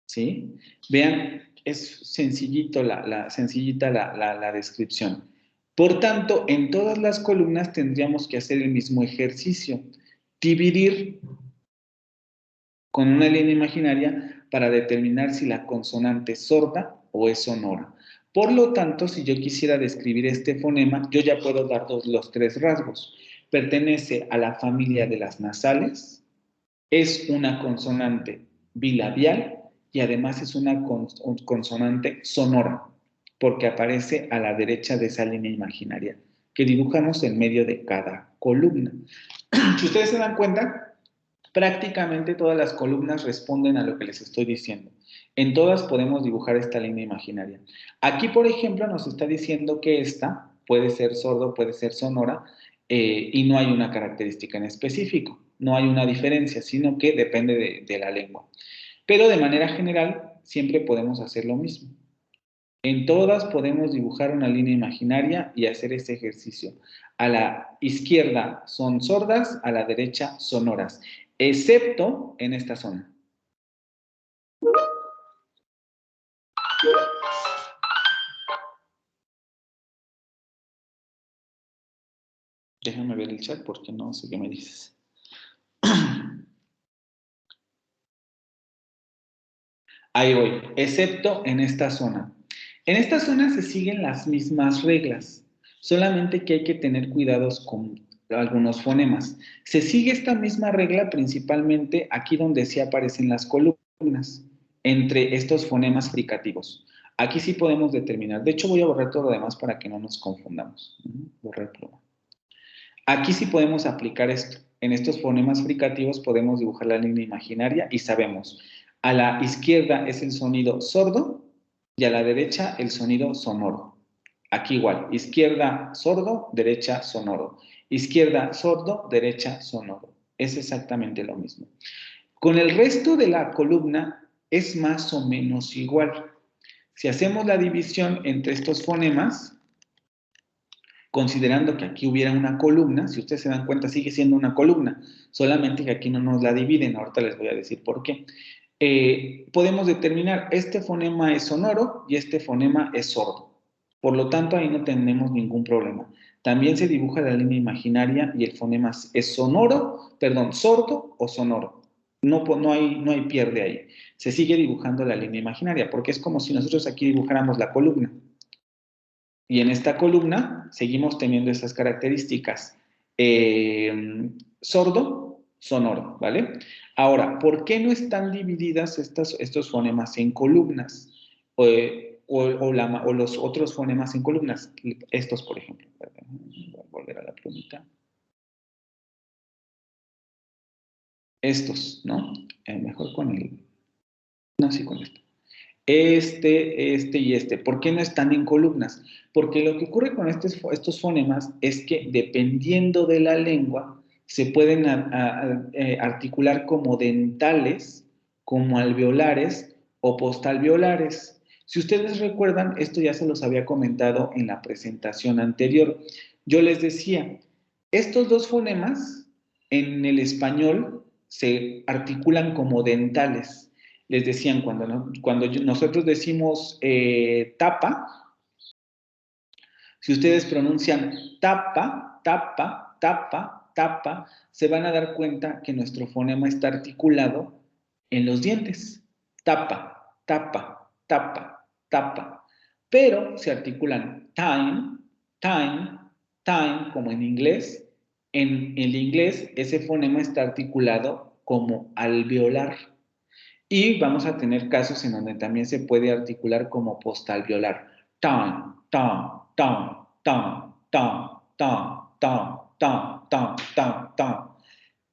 ¿Sí? Vean, es sencillita la descripción. Por tanto, en todas las columnas tendríamos que hacer el mismo ejercicio. Dividir con una línea imaginaria para determinar si la consonante es sorda o es sonora. Por lo tanto, si yo quisiera describir este fonema, yo ya puedo dar los tres rasgos. Pertenece a la familia de las nasales, es una consonante bilabial y además es una consonante sonora, porque aparece a la derecha de esa línea imaginaria que dibujamos en medio de cada columna. Si ustedes se dan cuenta, prácticamente todas las columnas responden a lo que les estoy diciendo. En todas podemos dibujar esta línea imaginaria. Aquí, por ejemplo, nos está diciendo que esta puede ser sordo, puede ser sonora, y no hay una característica en específico, no hay una diferencia, sino que depende de la lengua. Pero de manera general, siempre podemos hacer lo mismo. En todas podemos dibujar una línea imaginaria y hacer este ejercicio. A la izquierda son sordas, a la derecha sonoras, excepto en esta zona. Déjame ver el chat porque no sé qué me dices. Ahí voy, excepto en esta zona. En esta zona se siguen las mismas reglas, solamente que hay que tener cuidados con algunos fonemas. Se sigue esta misma regla principalmente aquí donde sí aparecen las columnas, entre estos fonemas fricativos. Aquí sí podemos determinar. De hecho, voy a borrar todo lo demás para que no nos confundamos. Borrar pluma. Aquí sí podemos aplicar esto. En estos fonemas fricativos podemos dibujar la línea imaginaria y sabemos, a la izquierda es el sonido sordo, y a la derecha el sonido sonoro. Aquí igual, izquierda sordo, derecha sonoro. Izquierda sordo, derecha sonoro. Es exactamente lo mismo. Con el resto de la columna es más o menos igual. Si hacemos la división entre estos fonemas, considerando que aquí hubiera una columna, si ustedes se dan cuenta sigue siendo una columna, solamente que aquí no nos la dividen, ahorita les voy a decir por qué. Podemos determinar este fonema es sonoro y este fonema es sordo. Por lo tanto, ahí no tenemos ningún problema. También se dibuja la línea imaginaria y el fonema es sonoro, perdón, sordo o sonoro. No hay pierde ahí. Se sigue dibujando la línea imaginaria porque es como si nosotros aquí dibujáramos la columna. Y en esta columna seguimos teniendo esas características. Sordo, sonoro, ¿vale? Ahora, ¿por qué no están divididas estos fonemas en columnas? O los otros fonemas en columnas. Estos, por ejemplo. Voy a volver a la plumita. Estos, ¿no? Mejor con el... No, sí, con esto. Este y este. ¿Por qué no están en columnas? Porque lo que ocurre con estos fonemas es que dependiendo de la lengua, se pueden articular como dentales, como alveolares o postalveolares. Si ustedes recuerdan, esto ya se los había comentado en la presentación anterior. Yo les decía, estos dos fonemas en el español se articulan como dentales. Les decían, cuando nosotros decimos tapa, si ustedes pronuncian tapa, tapa, tapa, tapa, se van a dar cuenta que nuestro fonema está articulado en los dientes. Tapa, tapa, tapa, tapa. Pero se articulan time, time, time, como en inglés. En el inglés, ese fonema está articulado como alveolar. Y vamos a tener casos en donde también se puede articular como postalveolar. Tan, tan, tan, tan, tan, tan, tan, tan, tan, tan, tan.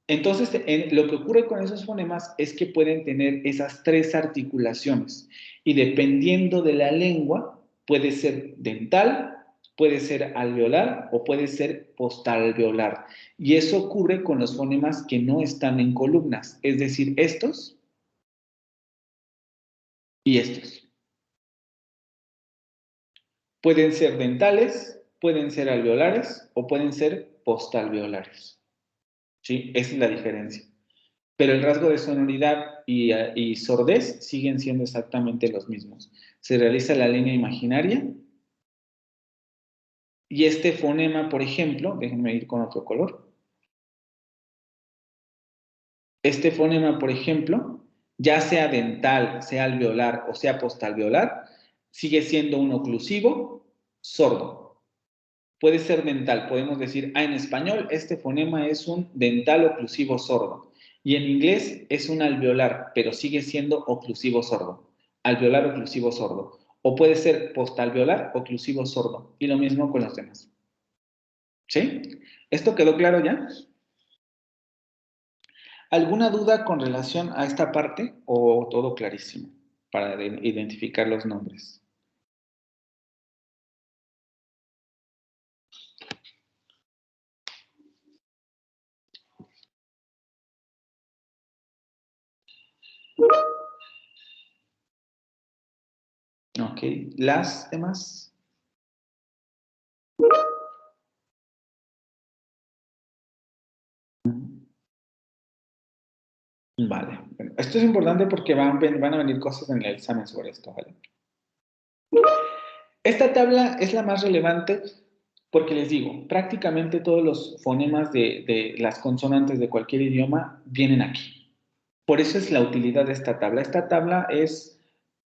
Entonces, lo que ocurre con esos fonemas es que pueden tener esas tres articulaciones y dependiendo de la lengua, puede ser dental, puede ser alveolar o puede ser postalveolar. Y eso ocurre con los fonemas que no están en columnas, es decir, estos y estos. Pueden ser dentales, pueden ser alveolares o pueden ser postalveolares. ¿Sí? Esa es la diferencia. Pero el rasgo de sonoridad y sordez siguen siendo exactamente los mismos. Se realiza la línea imaginaria y este fonema, por ejemplo, déjenme ir con otro color. Este fonema, por ejemplo, ya sea dental, sea alveolar o sea postalveolar, sigue siendo un oclusivo sordo. Puede ser dental, podemos decir, en español este fonema es un dental oclusivo sordo y en inglés es un alveolar, pero sigue siendo oclusivo sordo, alveolar oclusivo sordo, o puede ser postalveolar oclusivo sordo y lo mismo con los demás. ¿Sí? ¿Esto quedó claro ya? ¿Alguna duda con relación a esta parte o todo clarísimo para identificar los nombres? Ok, las demás. Vale, bueno, esto es importante porque van a venir cosas en el examen sobre esto, ¿vale? Esta tabla es la más relevante porque les digo, prácticamente todos los fonemas de las consonantes de cualquier idioma vienen aquí. Por eso es la utilidad de esta tabla. Esta tabla es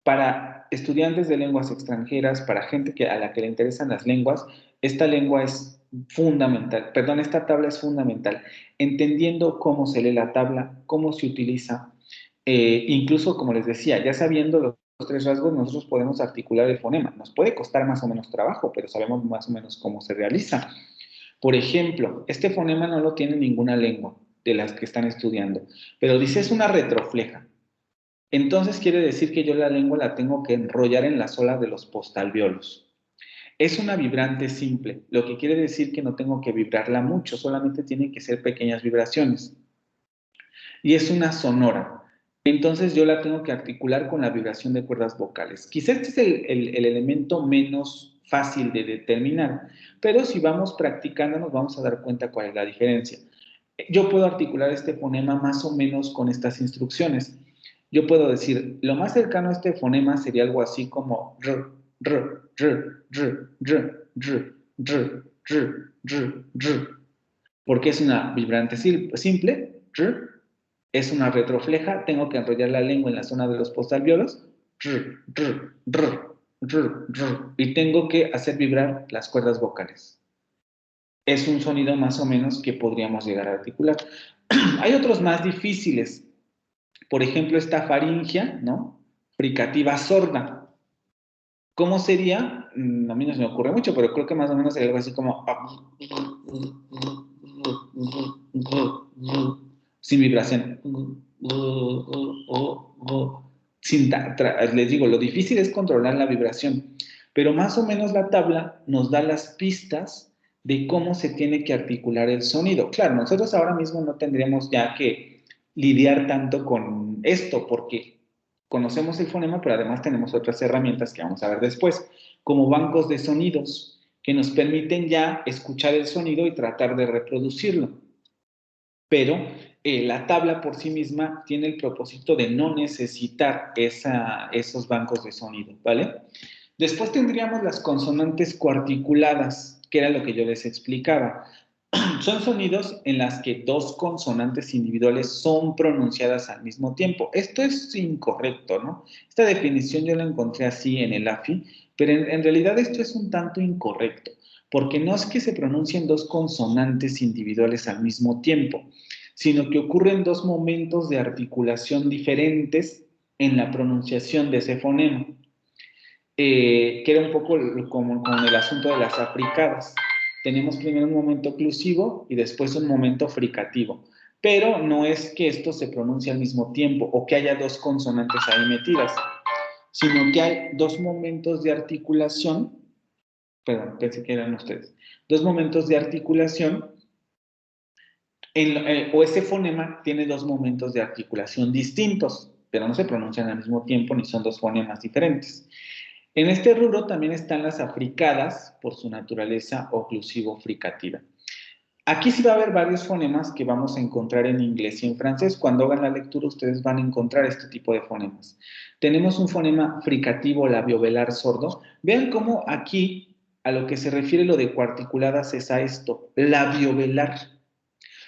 para estudiantes de lenguas extranjeras, para gente a la que le interesan las lenguas. Esta lengua es fundamental, perdón, esta tabla es fundamental. Entendiendo cómo se lee la tabla, cómo se utiliza, incluso como les decía, ya sabiendo los tres rasgos, nosotros podemos articular el fonema. Nos puede costar más o menos trabajo, pero sabemos más o menos cómo se realiza. Por ejemplo, este fonema no lo tiene ninguna lengua de las que están estudiando, pero dice es una retrofleja. Entonces quiere decir que yo la lengua la tengo que enrollar en la sola de los postalveolos. Es una vibrante simple, lo que quiere decir que no tengo que vibrarla mucho, solamente tienen que ser pequeñas vibraciones. Y es una sonora. Entonces yo la tengo que articular con la vibración de cuerdas vocales. Quizá este es el elemento menos fácil de determinar, pero si vamos practicando nos vamos a dar cuenta cuál es la diferencia. Yo puedo articular este fonema más o menos con estas instrucciones. Yo puedo decir, lo más cercano a este fonema sería algo así como r, r, r, r, r, r, r, r, r, r, porque es una vibrante simple, r, es una retrofleja, tengo que enrollar la lengua en la zona de los postalveolos, r, r, r, r, r, y tengo que hacer vibrar las cuerdas vocales. Es un sonido más o menos que podríamos llegar a articular. Hay otros más difíciles, por ejemplo, esta faringia, ¿no? Fricativa sorda. ¿Cómo sería? A mí no se me ocurre mucho, pero creo que más o menos sería algo así como sin vibración. Les digo, lo difícil es controlar la vibración, pero más o menos la tabla nos da las pistas de cómo se tiene que articular el sonido. Claro, nosotros ahora mismo no tendríamos ya que lidiar tanto con esto, porque conocemos el fonema, pero además tenemos otras herramientas que vamos a ver después, como bancos de sonidos, que nos permiten ya escuchar el sonido y tratar de reproducirlo. Pero la tabla por sí misma tiene el propósito de no necesitar esos bancos de sonido, ¿vale? Después tendríamos las consonantes coarticuladas, que era lo que yo les explicaba. Son sonidos en las que dos consonantes individuales son pronunciadas al mismo tiempo. Esto es incorrecto, ¿no? Esta definición yo la encontré así en el AFI, pero en realidad esto es un tanto incorrecto, porque no es que se pronuncien dos consonantes individuales al mismo tiempo, sino que ocurren dos momentos de articulación diferentes en la pronunciación de ese fonema, que era un poco como con el asunto de las africadas. Tenemos primero un momento oclusivo y después un momento fricativo, pero no es que esto se pronuncie al mismo tiempo o que haya dos consonantes ahí metidas, sino que hay dos momentos de articulación, perdón, pensé que eran ustedes, dos momentos de articulación o ese fonema tiene dos momentos de articulación distintos, pero no se pronuncian al mismo tiempo ni son dos fonemas diferentes. En este rubro también están las africadas por su naturaleza oclusivo-fricativa. Aquí sí va a haber varios fonemas que vamos a encontrar en inglés y en francés. Cuando hagan la lectura ustedes van a encontrar este tipo de fonemas. Tenemos un fonema fricativo labiovelar sordo. Vean cómo aquí a lo que se refiere lo de coarticuladas es a esto, labiovelar.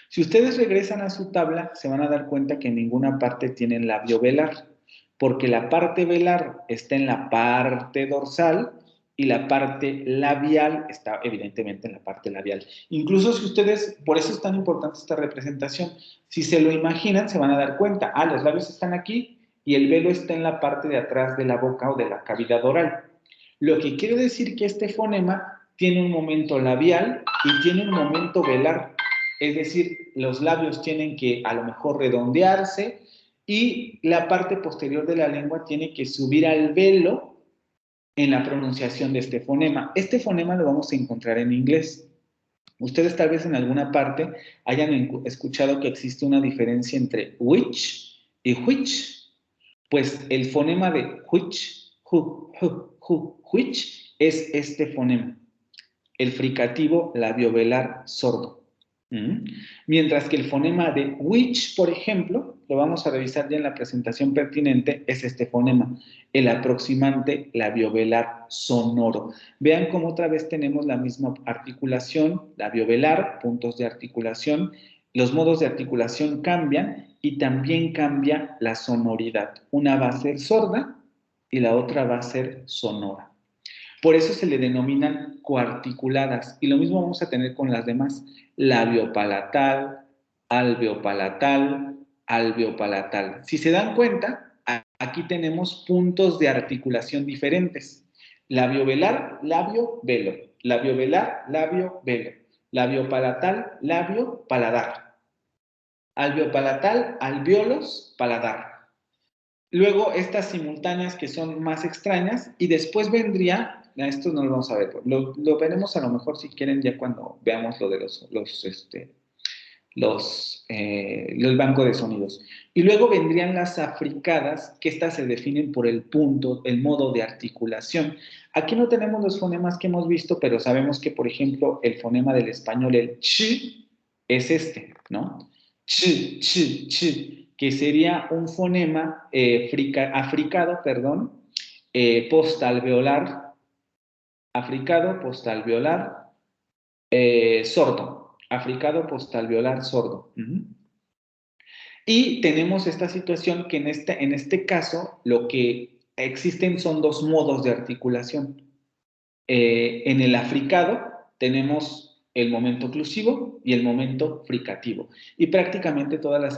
Si ustedes regresan a su tabla, se van a dar cuenta que en ninguna parte tienen labio velar, porque la parte velar está en la parte dorsal y la parte labial está evidentemente en la parte labial. Incluso si ustedes, por eso es tan importante esta representación, si se lo imaginan, se van a dar cuenta, los labios están aquí y el velo está en la parte de atrás de la boca o de la cavidad oral. Lo que quiere decir que este fonema tiene un momento labial y tiene un momento velar. Es decir, los labios tienen que a lo mejor redondearse y la parte posterior de la lengua tiene que subir al velo en la pronunciación de este fonema. Este fonema lo vamos a encontrar en inglés. Ustedes tal vez en alguna parte hayan escuchado que existe una diferencia entre which y which. Pues el fonema de which, which es este fonema, el fricativo labiovelar sordo. Mientras que el fonema de which, por ejemplo, lo vamos a revisar ya en la presentación pertinente, es este fonema, el aproximante labiovelar sonoro. Vean cómo otra vez tenemos la misma articulación, labiovelar, puntos de articulación, los modos de articulación cambian y también cambia la sonoridad. Una va a ser sorda y la otra va a ser sonora. Por eso se le denominan coarticuladas. Y lo mismo vamos a tener con las demás. Labiopalatal, alveopalatal, alveopalatal. Si se dan cuenta, aquí tenemos puntos de articulación diferentes. Labiovelar, labio, velo. Labiovelar, labio, velo. Labiopalatal, labio, paladar. Alveopalatal, alveolos, paladar. luego estas simultáneas que son más extrañas, y después vendría, esto no lo vamos a ver, lo veremos a lo mejor si quieren ya cuando veamos lo de el banco de sonidos. Y luego vendrían las africadas, que estas se definen por el punto, el modo de articulación. Aquí no tenemos los fonemas que hemos visto, pero sabemos que, por ejemplo, el fonema del español, el ch, es este, ¿no? Ch, ch, ch, que sería un fonema africado, perdón, postalveolar, africado, postalveolar, sordo, africado, postalveolar, sordo. Y tenemos esta situación que en este caso lo que existen son dos modos de articulación. En el africado tenemos el momento oclusivo y el momento fricativo. Y prácticamente todas las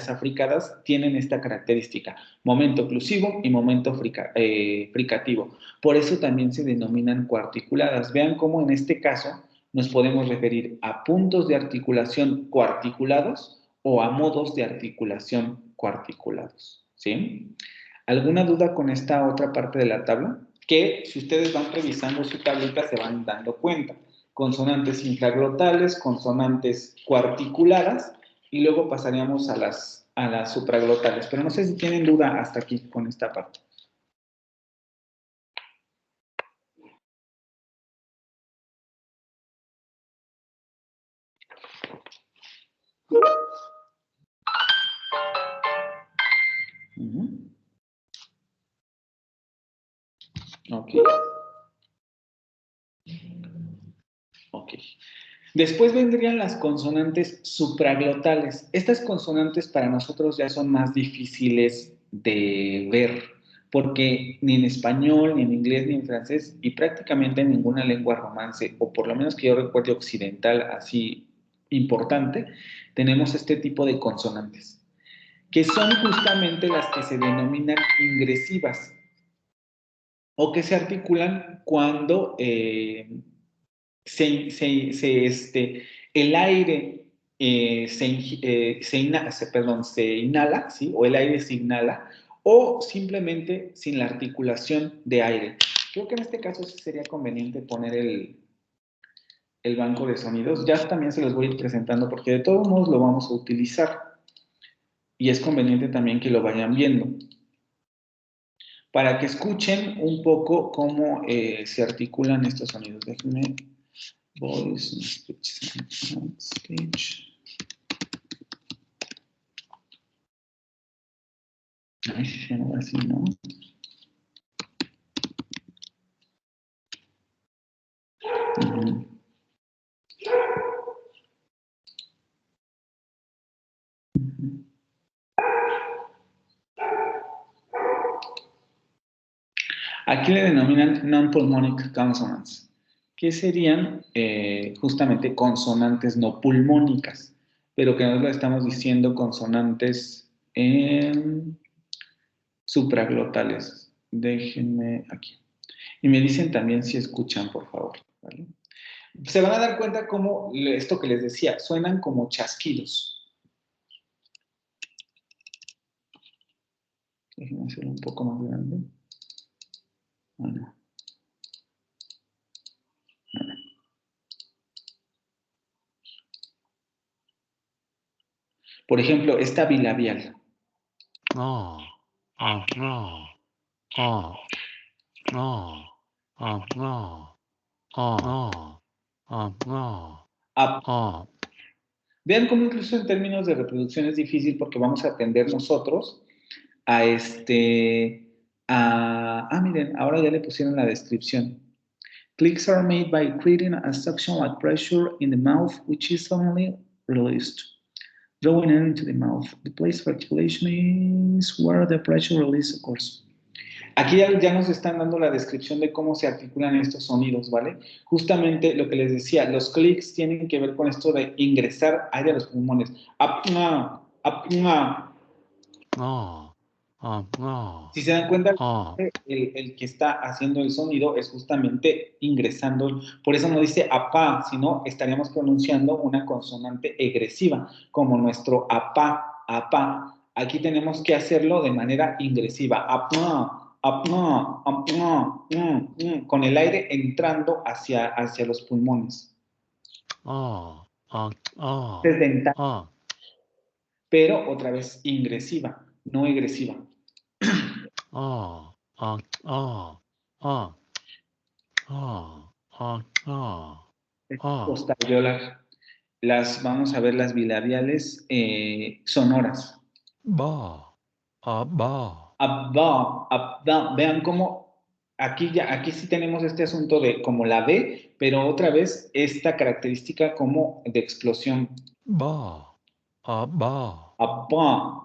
africadas tienen esta característica, momento oclusivo y momento fricativo. Por eso también se denominan coarticuladas. Vean cómo en este caso nos podemos referir a puntos de articulación coarticulados o a modos de articulación coarticulados. ¿Sí? ¿Alguna duda con esta otra parte de la tabla? Que si ustedes van revisando su tablita se van dando cuenta. Consonantes infraglottales, consonantes coarticuladas y luego pasaríamos a las supraglottales. Pero no sé si tienen duda hasta aquí con esta parte. Ok. Ok. Después vendrían las consonantes supraglottales. Estas consonantes para nosotros ya son más difíciles de ver, porque ni en español, ni en inglés, ni en francés, y prácticamente en ninguna lengua romance, o por lo menos que yo recuerde occidental así importante, tenemos este tipo de consonantes, que son justamente las que se denominan ingresivas, o que se articulan cuando el aire se inhala, ¿sí? O el aire se inhala, o simplemente sin la articulación de aire. Creo que en este caso sí sería conveniente poner el banco de sonidos. Ya también se los voy a ir presentando porque de todos modos lo vamos a utilizar. Y es conveniente también que lo vayan viendo, para que escuchen un poco cómo se articulan estos sonidos. Déjenme voice, speech. Ay, sí, ahora sí, ¿no? Aquí le denominan non-pulmonic consonants, que serían justamente consonantes no pulmónicas, pero que nos lo estamos diciendo consonantes supraglotales. Déjenme aquí. Y me dicen también si escuchan, por favor. ¿Vale? Se van a dar cuenta cómo esto que les decía, suenan como chasquidos. Déjenme hacerlo un poco más grande. Bueno. Por ejemplo, esta bilabial. Vean cómo incluso en términos de reproducción es difícil porque vamos a aprender nosotros miren, ahora ya le pusieron la descripción. Clicks are made by creating a suction-like pressure in the mouth, which is suddenly released, drawing air into the mouth. The place of articulation is where the pressure release occurs. Aquí ya nos están dando la descripción de cómo se articulan estos sonidos, ¿vale? Justamente lo que les decía, los clics tienen que ver con esto de ingresar aire a los pulmones. Si se dan cuenta, el que está haciendo el sonido es justamente ingresando, por eso no dice apá, sino estaríamos pronunciando una consonante egresiva, como nuestro apá, apá. Aquí tenemos que hacerlo de manera ingresiva. Apna, apna, apna, con el aire entrando hacia los pulmones. Es dental, pero otra vez ingresiva, no egresiva. Postalveolar. Vamos a ver las bilabiales sonoras. Abba, abba. Vean cómo aquí sí tenemos este asunto de como la B, pero otra vez esta característica como de explosión. Abba, abba,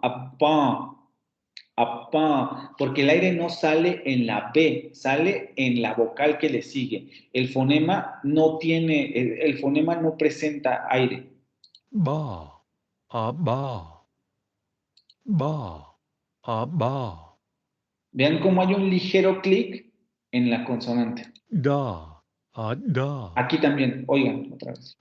abba, porque el aire no sale en la B, sale en la vocal que le sigue. El fonema no tiene, el fonema no presenta aire. Vean cómo hay un ligero clic en la consonante. Aquí también, oigan otra vez.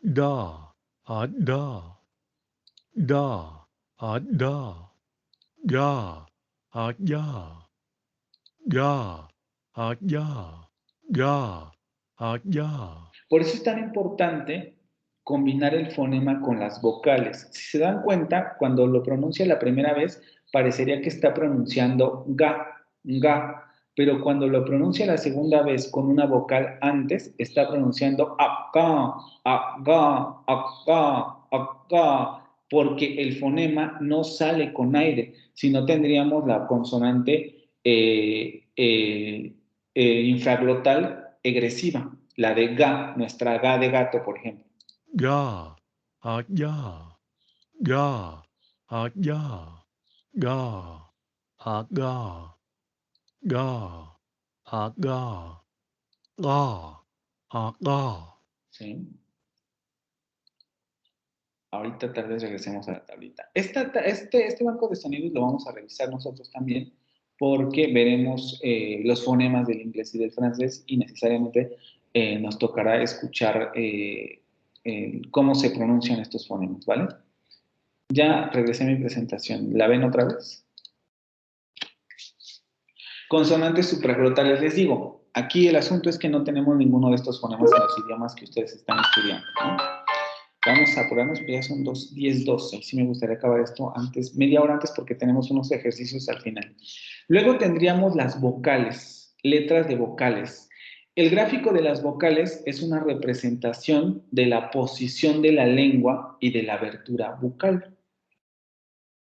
Por eso es tan importante combinar el fonema con las vocales. Si se dan cuenta, cuando lo pronuncia la primera vez, parecería que está pronunciando ga, pero cuando lo pronuncia la segunda vez con una vocal antes, está pronunciando acá, acá, acá, acá, porque el fonema no sale con aire, sino tendríamos la consonante infraglotal egresiva, la de ga, nuestra ga de gato, por ejemplo. ¿Sí? Ahorita tal vez regresemos a la tablita. Este banco de sonidos lo vamos a revisar nosotros también porque veremos los fonemas del inglés y del francés y necesariamente nos tocará escuchar cómo se pronuncian estos fonemas, ¿vale? Ya regresé a mi presentación. ¿La ven otra vez? Consonantes supraglottales, les digo, aquí el asunto es que no tenemos ninguno de estos fonemas en los idiomas que ustedes están estudiando, ¿no? Vamos a apurarnos, porque ya son 10:12. Sí me gustaría acabar esto antes, media hora antes, porque tenemos unos ejercicios al final. Luego tendríamos las vocales, letras de vocales. El gráfico de las vocales es una representación de la posición de la lengua y de la abertura bucal.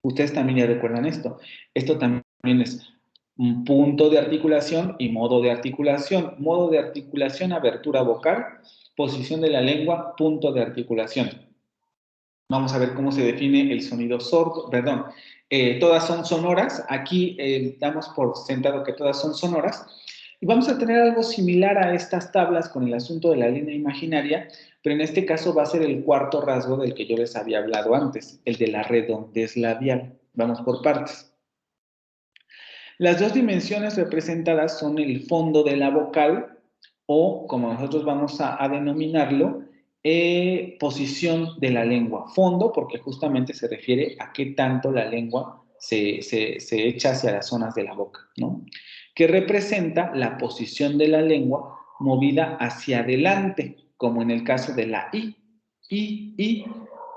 Ustedes también ya recuerdan esto. Esto también es un punto de articulación y modo de articulación. Modo de articulación, abertura vocal. Posición de la lengua, punto de articulación. Vamos a ver cómo se define el sonido sordo, perdón. Todas son sonoras. Aquí damos por sentado que todas son sonoras. Y vamos a tener algo similar a estas tablas con el asunto de la línea imaginaria, pero en este caso va a ser el cuarto rasgo del que yo les había hablado antes, el de la redondez labial. Vamos por partes. Las dos dimensiones representadas son el fondo de la vocal o, como nosotros vamos a denominarlo, posición de la lengua. Fondo, porque justamente se refiere a qué tanto la lengua se echa hacia las zonas de la boca, ¿no? Que representa la posición de la lengua movida hacia adelante, como en el caso de la I. I,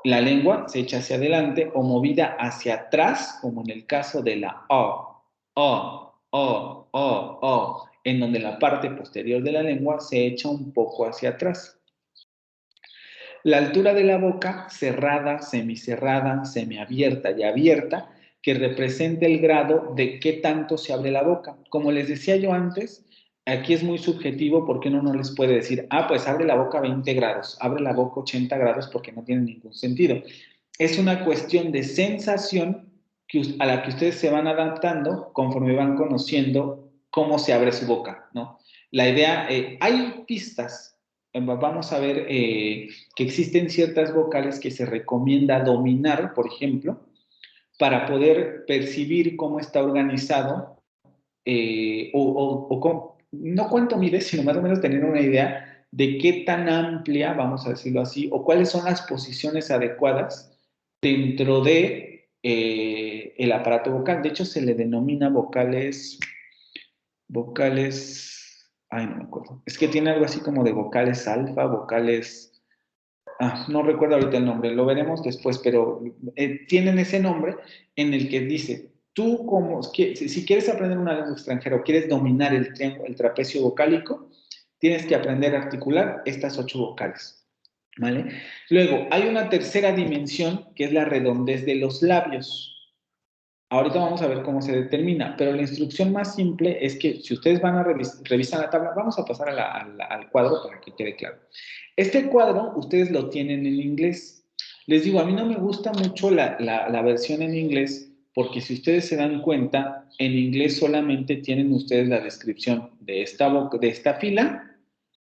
la lengua se echa hacia adelante o movida hacia atrás, como en el caso de la O. En donde la parte posterior de la lengua se echa un poco hacia atrás. La altura de la boca, cerrada, semicerrada, semiabierta y abierta, que representa el grado de qué tanto se abre la boca. Como les decía yo antes, aquí es muy subjetivo porque uno no les puede decir, pues abre la boca 20 grados, abre la boca 80 grados porque no tiene ningún sentido. Es una cuestión de sensación a la que ustedes se van adaptando conforme van conociendo cómo se abre su boca, ¿no? La idea, hay pistas, vamos a ver que existen ciertas vocales que se recomienda dominar, por ejemplo, para poder percibir cómo está organizado no cuánto mide, sino más o menos tener una idea de qué tan amplia, vamos a decirlo así, o cuáles son las posiciones adecuadas dentro de el aparato vocal. De hecho, se le denomina vocales, ay, no me acuerdo. Es que tiene algo así como de vocales alfa, vocales, no recuerdo ahorita el nombre, lo veremos después, pero tienen ese nombre en el que dice, tú como, si quieres aprender una lengua extranjera o quieres dominar el trapecio vocálico, tienes que aprender a articular estas 8 vocales. ¿Vale? Luego, hay una tercera dimensión que es la redondez de los labios. Ahorita vamos a ver cómo se determina, pero la instrucción más simple es que si ustedes van a revisar la tabla, vamos a pasar al cuadro para que quede claro. Este cuadro ustedes lo tienen en inglés. Les digo, a mí no me gusta mucho la versión en inglés porque si ustedes se dan cuenta, en inglés solamente tienen ustedes la descripción de esta fila,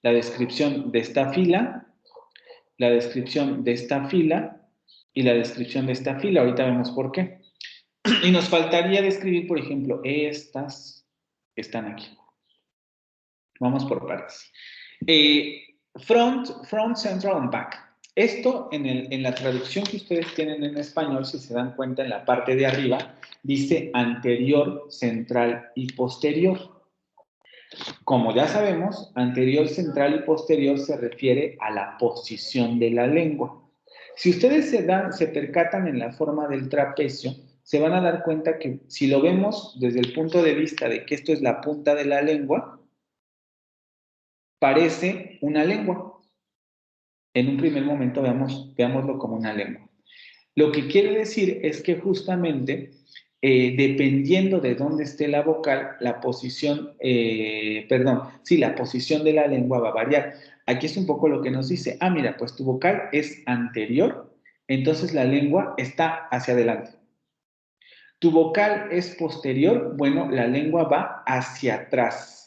la descripción de esta fila, la descripción de esta fila y la descripción de esta fila. Ahorita vemos por qué. Y nos faltaría describir, por ejemplo, estas que están aquí. Vamos por partes. Front, central and back. Esto en la traducción que ustedes tienen en español, si se dan cuenta en la parte de arriba, dice anterior, central y posterior. Como ya sabemos, anterior, central y posterior se refiere a la posición de la lengua. Si ustedes se percatan en la forma del trapecio, se van a dar cuenta que si lo vemos desde el punto de vista de que esto es la punta de la lengua, parece una lengua. En un primer momento veámoslo como una lengua. Lo que quiere decir es que justamente, dependiendo de dónde esté la vocal, la posición de la lengua va a variar. Aquí es un poco lo que nos dice, mira, pues tu vocal es anterior, entonces la lengua está hacia adelante. Tu vocal es posterior, bueno, la lengua va hacia atrás.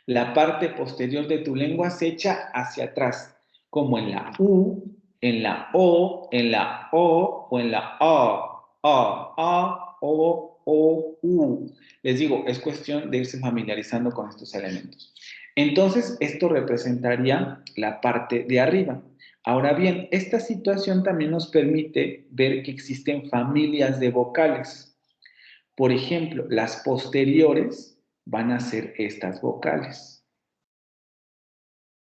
La parte posterior de tu lengua se echa hacia atrás, como en la U, en la O, en la O o en la A, O, U. Les digo, es cuestión de irse familiarizando con estos elementos. Entonces, esto representaría la parte de arriba. Ahora bien, esta situación también nos permite ver que existen familias de vocales. Por ejemplo, las posteriores van a ser estas vocales.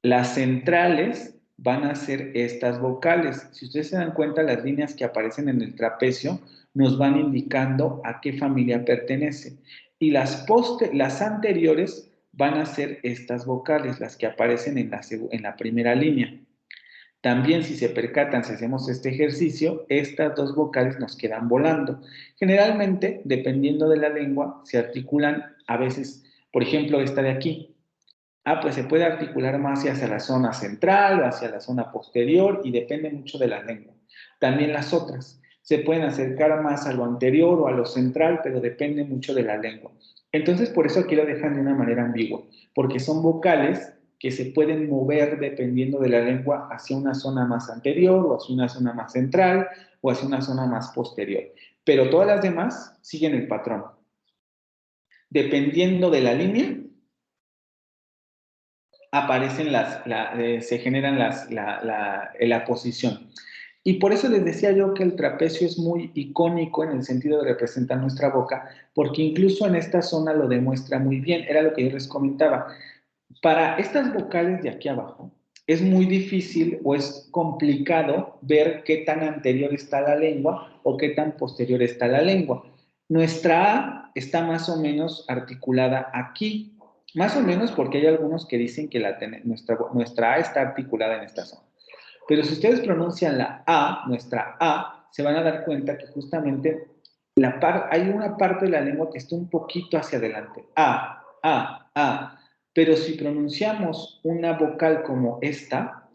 Las centrales van a ser estas vocales. Si ustedes se dan cuenta, las líneas que aparecen en el trapecio nos van indicando a qué familia pertenece. Y las anteriores van a ser estas vocales, las que aparecen en la primera línea. También, si se percatan, si hacemos este ejercicio, estas 2 vocales nos quedan volando. Generalmente, dependiendo de la lengua, se articulan a veces, por ejemplo, esta de aquí. Pues se puede articular más hacia la zona central o hacia la zona posterior y depende mucho de la lengua. También las otras se pueden acercar más a lo anterior o a lo central, pero depende mucho de la lengua. Entonces, por eso aquí lo dejan de una manera ambigua, porque son vocales que se pueden mover dependiendo de la lengua hacia una zona más anterior o hacia una zona más central o hacia una zona más posterior. Pero todas las demás siguen el patrón. Dependiendo de la línea, aparecen se generan la posición. Y por eso les decía yo que el trapecio es muy icónico en el sentido de representar nuestra boca, porque incluso en esta zona lo demuestra muy bien. Era lo que yo les comentaba. Para estas vocales de aquí abajo, es muy difícil o es complicado ver qué tan anterior está la lengua o qué tan posterior está la lengua. Nuestra A está más o menos articulada aquí, más o menos porque hay algunos que dicen que nuestra A está articulada en esta zona. Pero si ustedes pronuncian la A, nuestra A, se van a dar cuenta que justamente hay una parte de la lengua que está un poquito hacia adelante. A. Pero si pronunciamos una vocal como esta,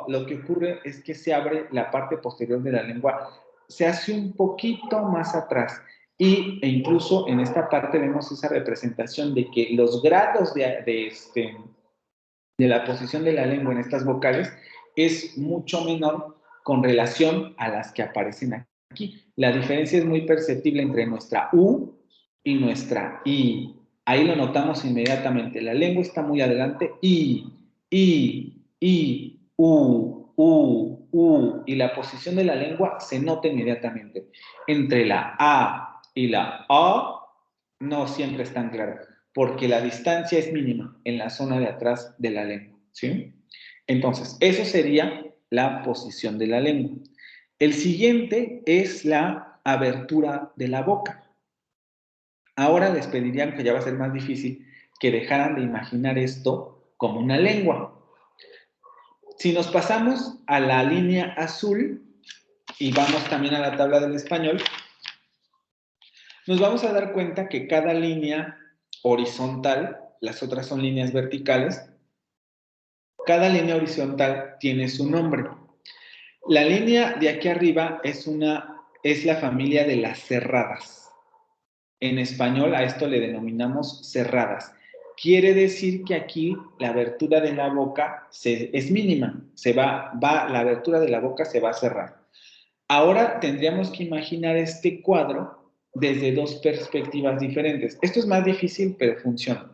lo que ocurre es que se abre la parte posterior de la lengua, se hace un poquito más atrás. E incluso en esta parte vemos esa representación de que los grados de la posición de la lengua en estas vocales es mucho menor con relación a las que aparecen aquí. La diferencia es muy perceptible entre nuestra U y nuestra I. Ahí lo notamos inmediatamente. La lengua está muy adelante. I. y la posición de la lengua se nota inmediatamente. Entre la A y la A no siempre es tan clara, porque la distancia es mínima en la zona de atrás de la lengua, ¿sí? Entonces, eso sería la posición de la lengua. El siguiente es la abertura de la boca. Ahora les pedirían, que ya va a ser más difícil, que dejaran de imaginar esto como una lengua. Si nos pasamos a la línea azul y vamos también a la tabla del español, nos vamos a dar cuenta que cada línea horizontal, las otras son líneas verticales, cada línea horizontal tiene su nombre. La línea de aquí arriba es la familia de las cerradas. En español a esto le denominamos cerradas. Quiere decir que aquí la abertura de la boca es mínima. La abertura de la boca se va a cerrar. Ahora tendríamos que imaginar este cuadro desde dos perspectivas diferentes. Esto es más difícil, pero funciona.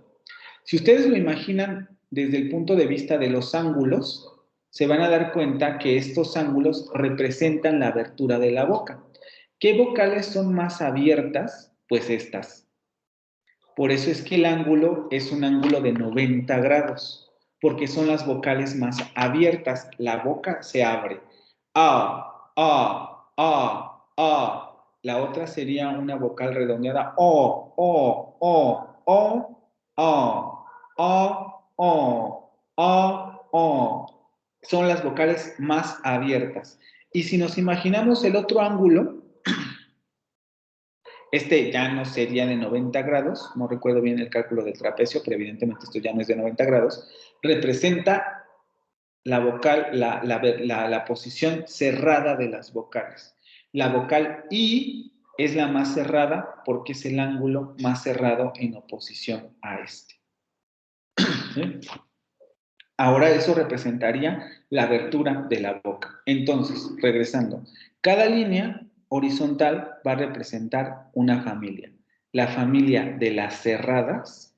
Si ustedes lo imaginan desde el punto de vista de los ángulos, se van a dar cuenta que estos ángulos representan la abertura de la boca. ¿Qué vocales son más abiertas? Pues estas. Por eso es que el ángulo es un ángulo de 90 grados, porque son las vocales más abiertas. La boca se abre. A, A, A, A. La otra sería una vocal redondeada. O, O, O, O, O, O, O, O. Son las vocales más abiertas. Y si nos imaginamos el otro ángulo, este ya no sería de 90 grados, no recuerdo bien el cálculo del trapecio, pero evidentemente esto ya no es de 90 grados, representa la vocal, la posición cerrada de las vocales. La vocal I es la más cerrada porque es el ángulo más cerrado en oposición a este. ¿Sí? Ahora eso representaría la abertura de la boca. Entonces, regresando, cada línea horizontal va a representar una familia. La familia de las cerradas.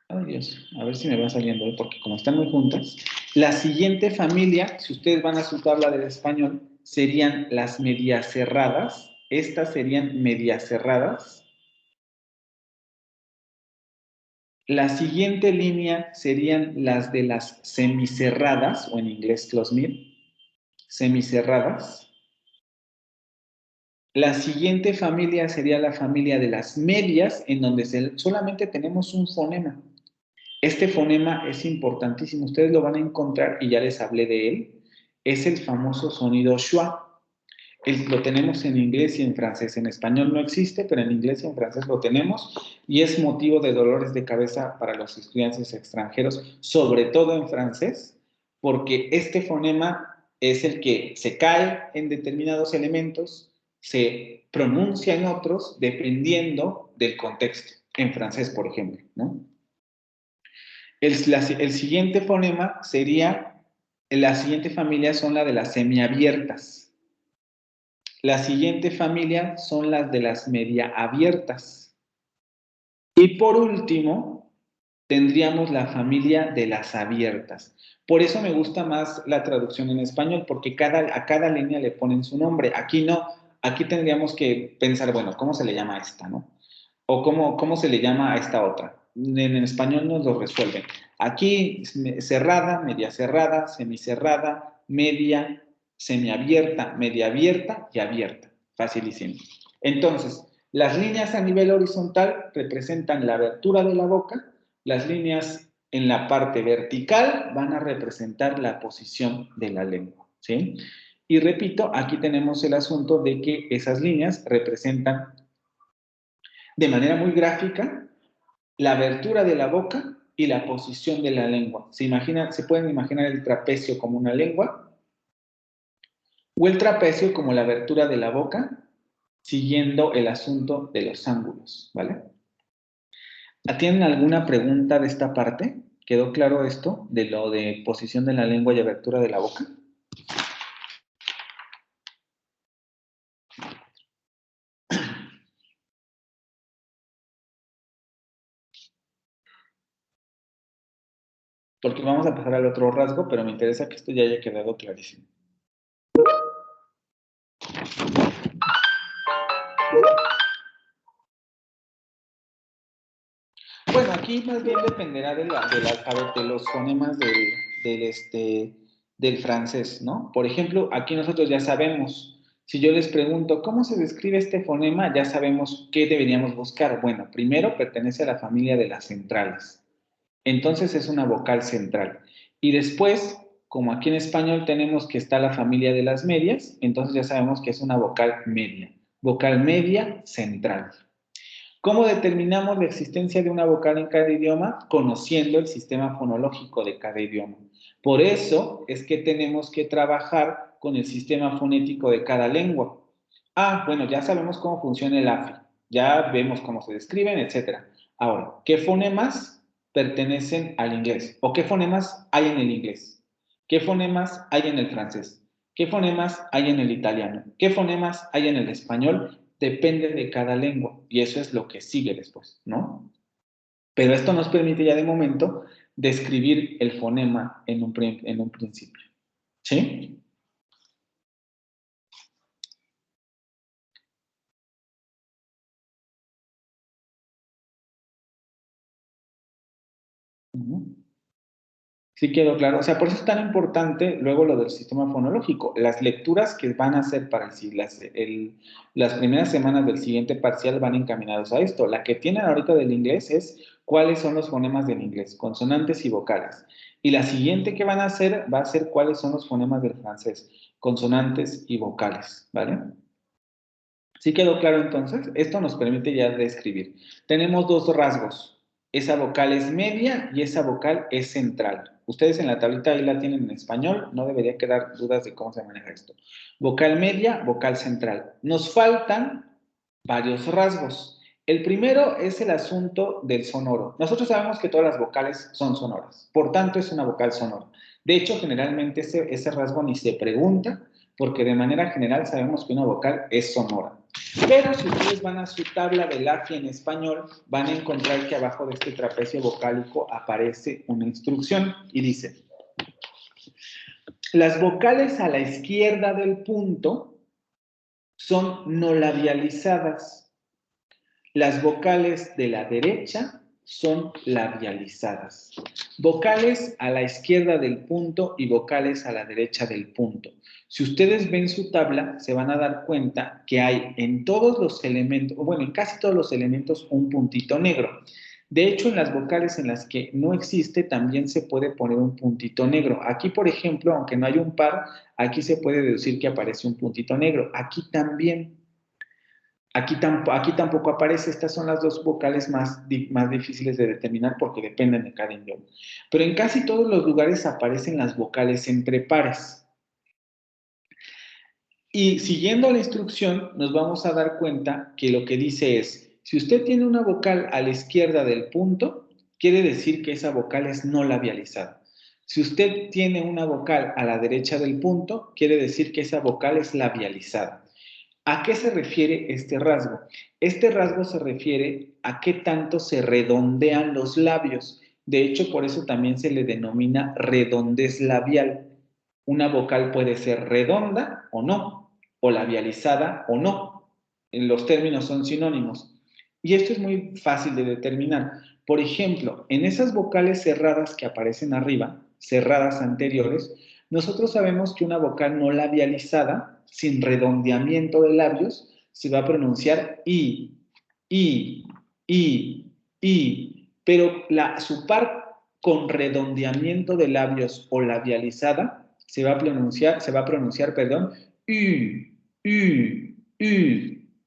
Ay Dios, a ver si me va saliendo, porque como están muy juntas. La siguiente familia, si ustedes van a su tabla del español, serían las medias cerradas. Estas serían medias cerradas. La siguiente línea serían las de las semicerradas, o en inglés close-mid, semicerradas. La siguiente familia sería la familia de las medias, en donde solamente tenemos un fonema. Este fonema es importantísimo, ustedes lo van a encontrar y ya les hablé de él. Es el famoso sonido schwa. Lo tenemos en inglés y en francés. En español no existe, pero en inglés y en francés lo tenemos y es motivo de dolores de cabeza para los estudiantes extranjeros, sobre todo en francés, porque este fonema es el que se cae en determinados elementos, se pronuncia en otros, dependiendo del contexto. En francés, por ejemplo, ¿no? El siguiente fonema sería, la siguiente familia son la de las semiabiertas. La siguiente familia son las de las media abiertas. Y por último, tendríamos la familia de las abiertas. Por eso me gusta más la traducción en español, porque a cada línea le ponen su nombre. Aquí no, aquí tendríamos que pensar, bueno, ¿cómo se le llama a esta, no? O cómo se le llama a esta otra. En español nos lo resuelven. Aquí, cerrada, media cerrada, semicerrada, media, semiabierta, media abierta y abierta. Facilísimo. Entonces, las líneas a nivel horizontal representan la abertura de la boca, las líneas en la parte vertical van a representar la posición de la lengua, ¿sí? Y repito, aquí tenemos el asunto de que esas líneas representan de manera muy gráfica la abertura de la boca y la posición de la lengua. ¿Se pueden imaginar el trapecio como una lengua? O el trapecio como la abertura de la boca, siguiendo el asunto de los ángulos, ¿vale? ¿Tienen alguna pregunta de esta parte? ¿Quedó claro esto de lo de posición de la lengua y abertura de la boca? porque vamos a pasar al otro rasgo, pero me interesa que esto ya haya quedado clarísimo. Bueno, aquí más bien dependerá del alfabeto, de los fonemas del francés, ¿no? Por ejemplo, aquí nosotros ya sabemos, si yo les pregunto, ¿cómo se describe este fonema? Ya sabemos qué deberíamos buscar. Bueno, primero pertenece a la familia de las centrales. Entonces es una vocal central. Y después, como aquí en español tenemos que está la familia de las medias, entonces ya sabemos que es una vocal media. Vocal media central. ¿Cómo determinamos la existencia de una vocal en cada idioma? Conociendo el sistema fonológico de cada idioma. Por eso es que tenemos que trabajar con el sistema fonético de cada lengua. Ah, bueno, ya sabemos cómo funciona el AFI, ya vemos cómo se describen, etc. Ahora, ¿qué fonemas pertenecen al inglés? ¿O qué fonemas hay en el inglés? ¿Qué fonemas hay en el francés? ¿Qué fonemas hay en el italiano? ¿Qué fonemas hay en el español? Depende de cada lengua y eso es lo que sigue después, ¿no? Pero esto nos permite ya de momento describir el fonema en un principio, ¿sí? Sí quedó claro. O sea, por eso es tan importante luego lo del sistema fonológico. Las lecturas que van a hacer para las primeras semanas del siguiente parcial van encaminados a esto. La que tienen ahorita del inglés es cuáles son los fonemas del inglés, consonantes y vocales. Y la siguiente que van a hacer va a ser cuáles son los fonemas del francés, consonantes y vocales, ¿vale? ¿Sí quedó claro entonces? Esto nos permite ya describir. Tenemos dos rasgos. Esa vocal es media y esa vocal es central. Ustedes en la tablita ahí la tienen en español, no debería quedar dudas de cómo se maneja esto. Vocal media, vocal central. Nos faltan varios rasgos. El primero es el asunto del sonoro. Nosotros sabemos que todas las vocales son sonoras, por tanto es una vocal sonora. De hecho, generalmente ese rasgo ni se pregunta, porque de manera general sabemos que una vocal es sonora. Pero si ustedes van a su tabla del AFI en español, van a encontrar que abajo de este trapecio vocálico aparece una instrucción y dice, las vocales a la izquierda del punto son no labializadas. Las vocales de la derecha son labializadas. Vocales a la izquierda del punto y vocales a la derecha del punto. Si ustedes ven su tabla, se van a dar cuenta que hay en todos los elementos, bueno, en casi todos los elementos, un puntito negro. De hecho, en las vocales en las que no existe, también se puede poner un puntito negro. Aquí, por ejemplo, aunque no hay un par, aquí se puede deducir que aparece un puntito negro. Aquí también. Aquí tampoco aparece, estas son las dos vocales más difíciles de determinar porque dependen de cada idioma. Pero en casi todos los lugares aparecen las vocales entre pares. Y siguiendo la instrucción, nos vamos a dar cuenta que lo que dice es, si usted tiene una vocal a la izquierda del punto, quiere decir que esa vocal es no labializada. Si usted tiene una vocal a la derecha del punto, quiere decir que esa vocal es labializada. ¿A qué se refiere este rasgo? Este rasgo se refiere a qué tanto se redondean los labios. De hecho, por eso también se le denomina redondez labial. Una vocal puede ser redonda o no, o labializada o no. Los términos son sinónimos. Y esto es muy fácil de determinar. Por ejemplo, en esas vocales cerradas que aparecen arriba, cerradas anteriores, nosotros sabemos que una vocal no labializada, sin redondeamiento de labios, se va a pronunciar I, I, pero su par con redondeamiento de labios o labializada se va a pronunciar, perdón, U.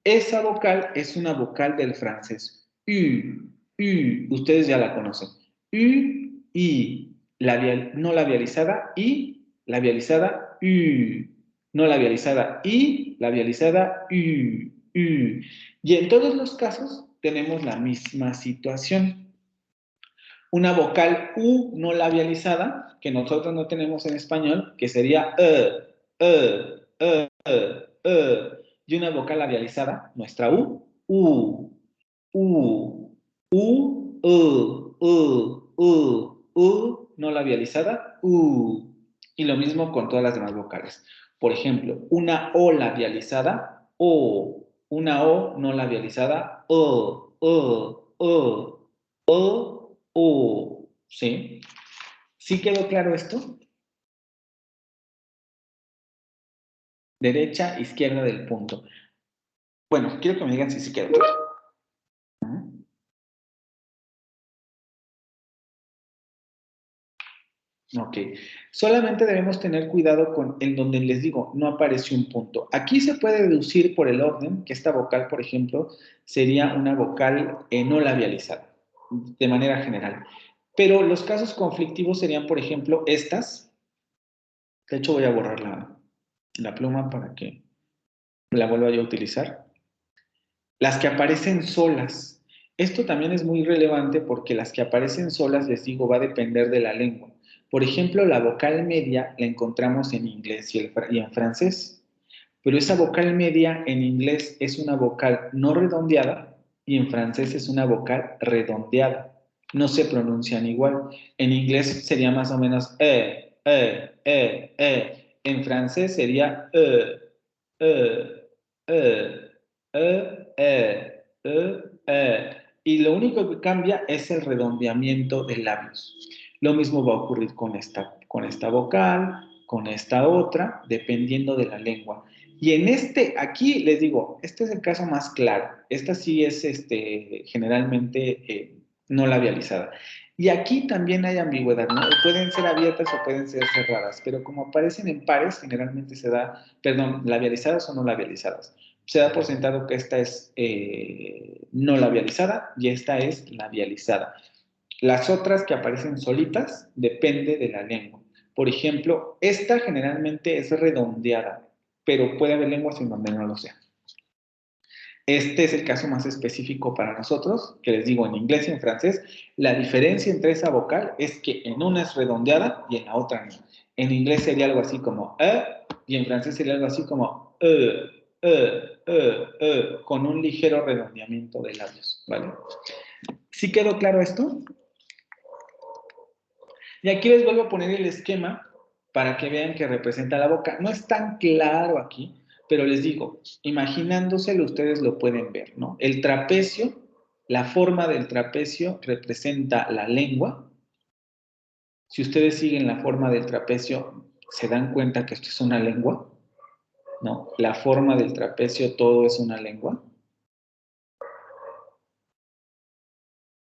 Esa vocal es una vocal del francés. Ustedes ya la conocen. I, no labializada, I, labializada, no labializada, I, labializada, Y en todos los casos tenemos la misma situación. Una vocal U no labializada, que nosotros no tenemos en español, que sería y una vocal labializada, nuestra U, no labializada, y lo mismo con todas las demás vocales. Por ejemplo, una O labializada, O, una O no labializada, ¿sí? ¿Sí quedó claro esto? Derecha, izquierda del punto. Bueno, quiero que me digan si sí quedó claro. Ok, solamente debemos tener cuidado con en donde les digo, no aparece un punto. Aquí se puede deducir por el orden que esta vocal, por ejemplo, sería una vocal no labializada, de manera general. Pero los casos conflictivos serían, por ejemplo, estas. De hecho, voy a borrar la pluma para que la vuelva yo a utilizar. Las que aparecen solas. Esto también es muy relevante porque las que aparecen solas, les digo, va a depender de la lengua. Por ejemplo, la vocal media la encontramos en inglés y en francés, pero esa vocal media en inglés es una vocal no redondeada y en francés es una vocal redondeada. No se pronuncian igual. En inglés sería más o menos En francés sería eh, y lo único que cambia es el redondeamiento de labios. Lo mismo va a ocurrir con esta vocal, con esta otra, dependiendo de la lengua. Y en aquí les digo, este es el caso más claro. Esta sí es generalmente no labializada. Y aquí también hay ambigüedad, ¿no? Pueden ser abiertas o pueden ser cerradas, pero como aparecen en pares, generalmente se da, perdón, labializadas o no labializadas. Se da por sentado que esta es no labializada y esta es labializada. Las otras que aparecen solitas depende de la lengua. Por ejemplo, esta generalmente es redondeada, pero puede haber lenguas en donde no lo sea. Este es el caso más específico para nosotros, que les digo en inglés y en francés. La diferencia entre esa vocal es que en una es redondeada y en la otra no. En inglés sería algo así como y en francés sería algo así como con un ligero redondeamiento de labios, ¿vale? ¿Sí quedó claro esto? Y aquí les vuelvo a poner el esquema para que vean que representa la boca. No es tan claro aquí, pero les digo, imaginándoselo ustedes lo pueden ver, ¿no? El trapecio, la forma del trapecio representa la lengua. Si ustedes siguen la forma del trapecio, se dan cuenta que esto es una lengua, ¿no? La forma del trapecio, todo es una lengua.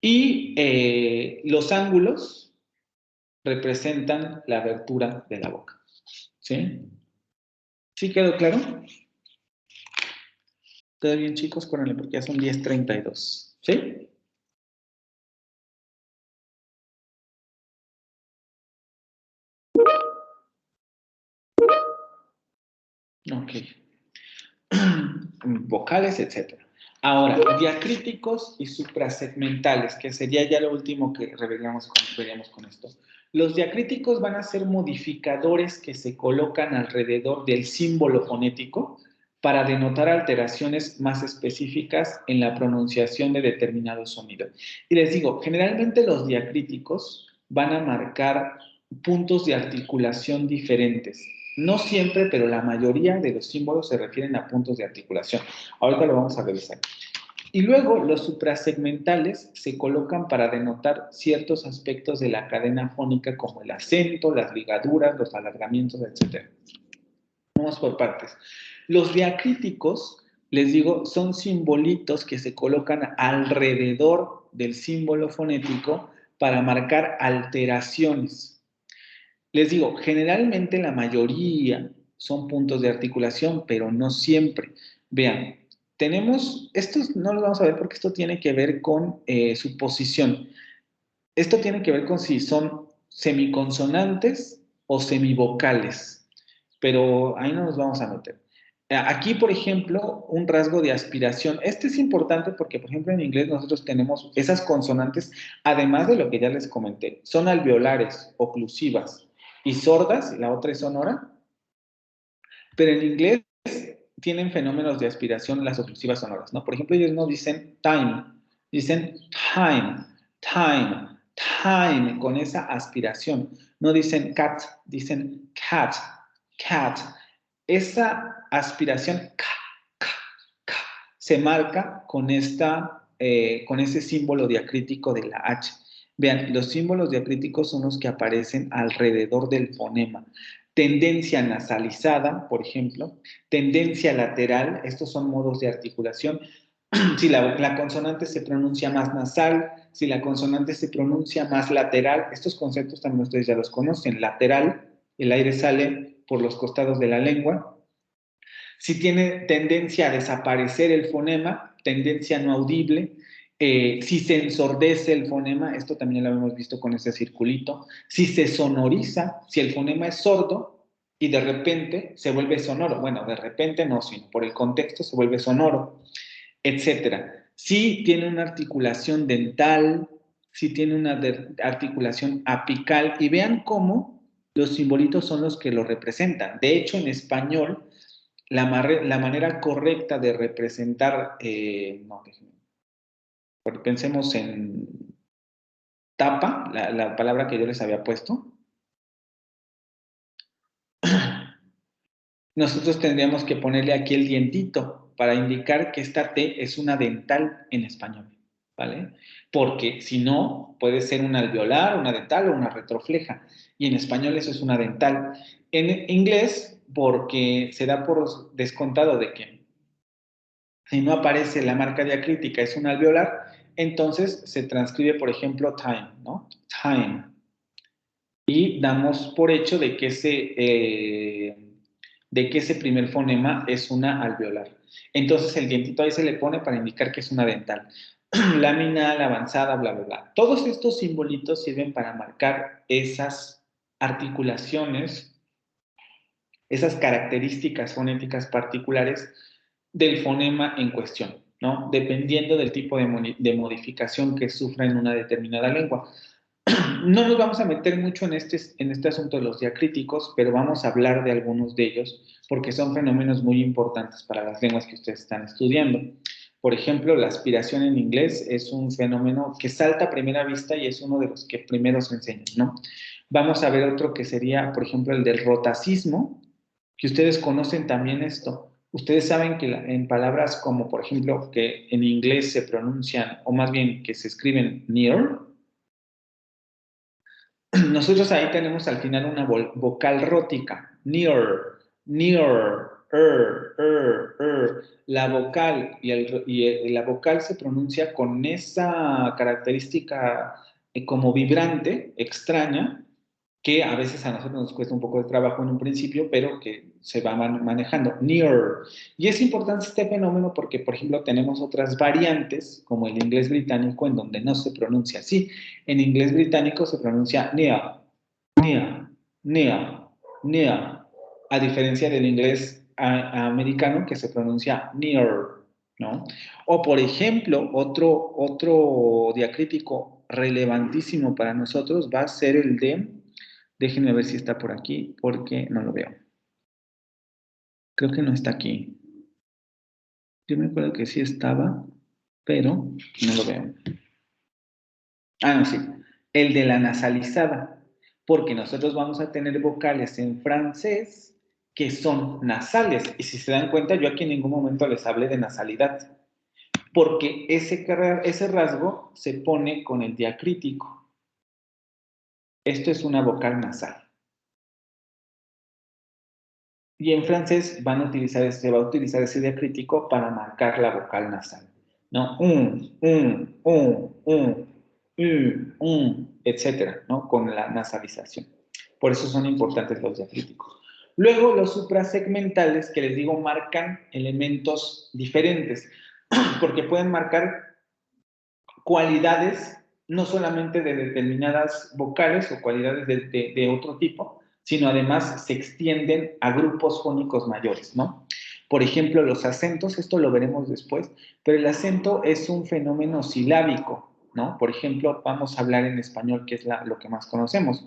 Y los ángulos representan la abertura de la boca, ¿sí? ¿Sí quedó claro? ¿Todo bien, chicos? Córrenle, porque ya son 10:32. ¿Sí? Ok. Vocales, etc. Ahora, diacríticos y suprasegmentales, que sería ya lo último que veríamos con esto. Los diacríticos van a ser modificadores que se colocan alrededor del símbolo fonético para denotar alteraciones más específicas en la pronunciación de determinado sonido. Y les digo, generalmente los diacríticos van a marcar puntos de articulación diferentes. No siempre, pero la mayoría de los símbolos se refieren a puntos de articulación. Ahorita lo vamos a revisar. Y luego los suprasegmentales se colocan para denotar ciertos aspectos de la cadena fónica como el acento, las ligaduras, los alargamientos, etc. Vamos por partes. Los diacríticos, les digo, son simbolitos que se colocan alrededor del símbolo fonético para marcar alteraciones. Les digo, generalmente la mayoría son puntos de articulación, pero no siempre. Vean, estos no los vamos a ver porque esto tiene que ver con su posición. Esto tiene que ver con si son semiconsonantes o semivocales, pero ahí no nos vamos a meter. Aquí, por ejemplo, un rasgo de aspiración. Este es importante porque, por ejemplo, en inglés nosotros tenemos esas consonantes, además de lo que ya les comenté, son alveolares, oclusivas y sordas, y la otra es sonora, pero en inglés tienen fenómenos de aspiración las oclusivas sonoras, ¿no? Por ejemplo, ellos no dicen time, dicen time, time, time, con esa aspiración. No dicen cat, dicen cat, cat. Esa aspiración se marca con con ese símbolo diacrítico de la H. Vean, los símbolos diacríticos son los que aparecen alrededor del fonema. Tendencia nasalizada, por ejemplo, tendencia lateral, estos son modos de articulación. Si la consonante se pronuncia más nasal, si la consonante se pronuncia más lateral, estos conceptos también ustedes ya los conocen. Lateral, el aire sale por los costados de la lengua. Si tiene tendencia a desaparecer el fonema, tendencia no audible. Si se ensordece el fonema, esto también lo hemos visto con ese circulito. Si se sonoriza, si el fonema es sordo y de repente se vuelve sonoro. Bueno, de repente no, sino por el contexto se vuelve sonoro, etcétera. Si tiene una articulación dental, si tiene una articulación apical, y vean cómo los simbolitos son los que lo representan. De hecho, en español, la manera correcta de representar, no, pensemos en tapa, la palabra que yo les había puesto, nosotros tendríamos que ponerle aquí el dientito para indicar que esta T es una dental en español, ¿vale? Porque si no, puede ser una alveolar, una dental o una retrofleja, y en español eso es una dental. En inglés, porque se da por descontado de que si no aparece la marca diacrítica, es un alveolar, entonces se transcribe, por ejemplo, time, ¿no? Time. Y damos por hecho de que ese primer fonema es una alveolar. Entonces el dientito ahí se le pone para indicar que es una dental. Laminal, avanzada, bla, bla, bla. Todos estos simbolitos sirven para marcar esas articulaciones, esas características fonéticas particulares del fonema en cuestión, ¿no? Dependiendo del tipo de modificación que sufra en una determinada lengua. No nos vamos a meter mucho en este asunto de los diacríticos, pero vamos a hablar de algunos de ellos porque son fenómenos muy importantes para las lenguas que ustedes están estudiando. Por ejemplo, la aspiración en inglés es un fenómeno que salta a primera vista y es uno de los que primero se enseñan, ¿no? Vamos a ver otro que sería, por ejemplo, el del rotacismo, que ustedes conocen también esto. Ustedes saben que en palabras como, por ejemplo, que en inglés se pronuncian, o más bien que se escriben near, nosotros ahí tenemos al final una vocal rótica, near, near, La vocal la vocal se pronuncia con esa característica como vibrante, extraña, que a veces a nosotros nos cuesta un poco de trabajo en un principio, pero que se va manejando. Near. Y es importante este fenómeno porque, por ejemplo, tenemos otras variantes, como el inglés británico, en donde no se pronuncia así. En inglés británico se pronuncia near, near, near, near, a diferencia del inglés americano que se pronuncia near, ¿no? O, por ejemplo, otro diacrítico relevantísimo para nosotros va a ser el de. Déjenme ver si está por aquí, porque no lo veo. Creo que no está aquí. Yo me acuerdo que sí estaba, pero no lo veo. Ah, no, sí. El de la nasalizada. Porque nosotros vamos a tener vocales en francés que son nasales. Y si se dan cuenta, yo aquí en ningún momento les hablé de nasalidad. Porque ese rasgo se pone con el diacrítico. Esto es una vocal nasal. Y en francés se va a utilizar ese diacrítico para marcar la vocal nasal, ¿no? Etcétera, ¿no? Con la nasalización. Por eso son importantes los diacríticos. Luego, los suprasegmentales, que les digo, marcan elementos diferentes, porque pueden marcar cualidades no solamente de determinadas vocales o cualidades de otro tipo, sino además se extienden a grupos fónicos mayores, ¿no? Por ejemplo, los acentos, esto lo veremos después, pero el acento es un fenómeno silábico, ¿no? Por ejemplo, vamos a hablar en español, que es lo que más conocemos.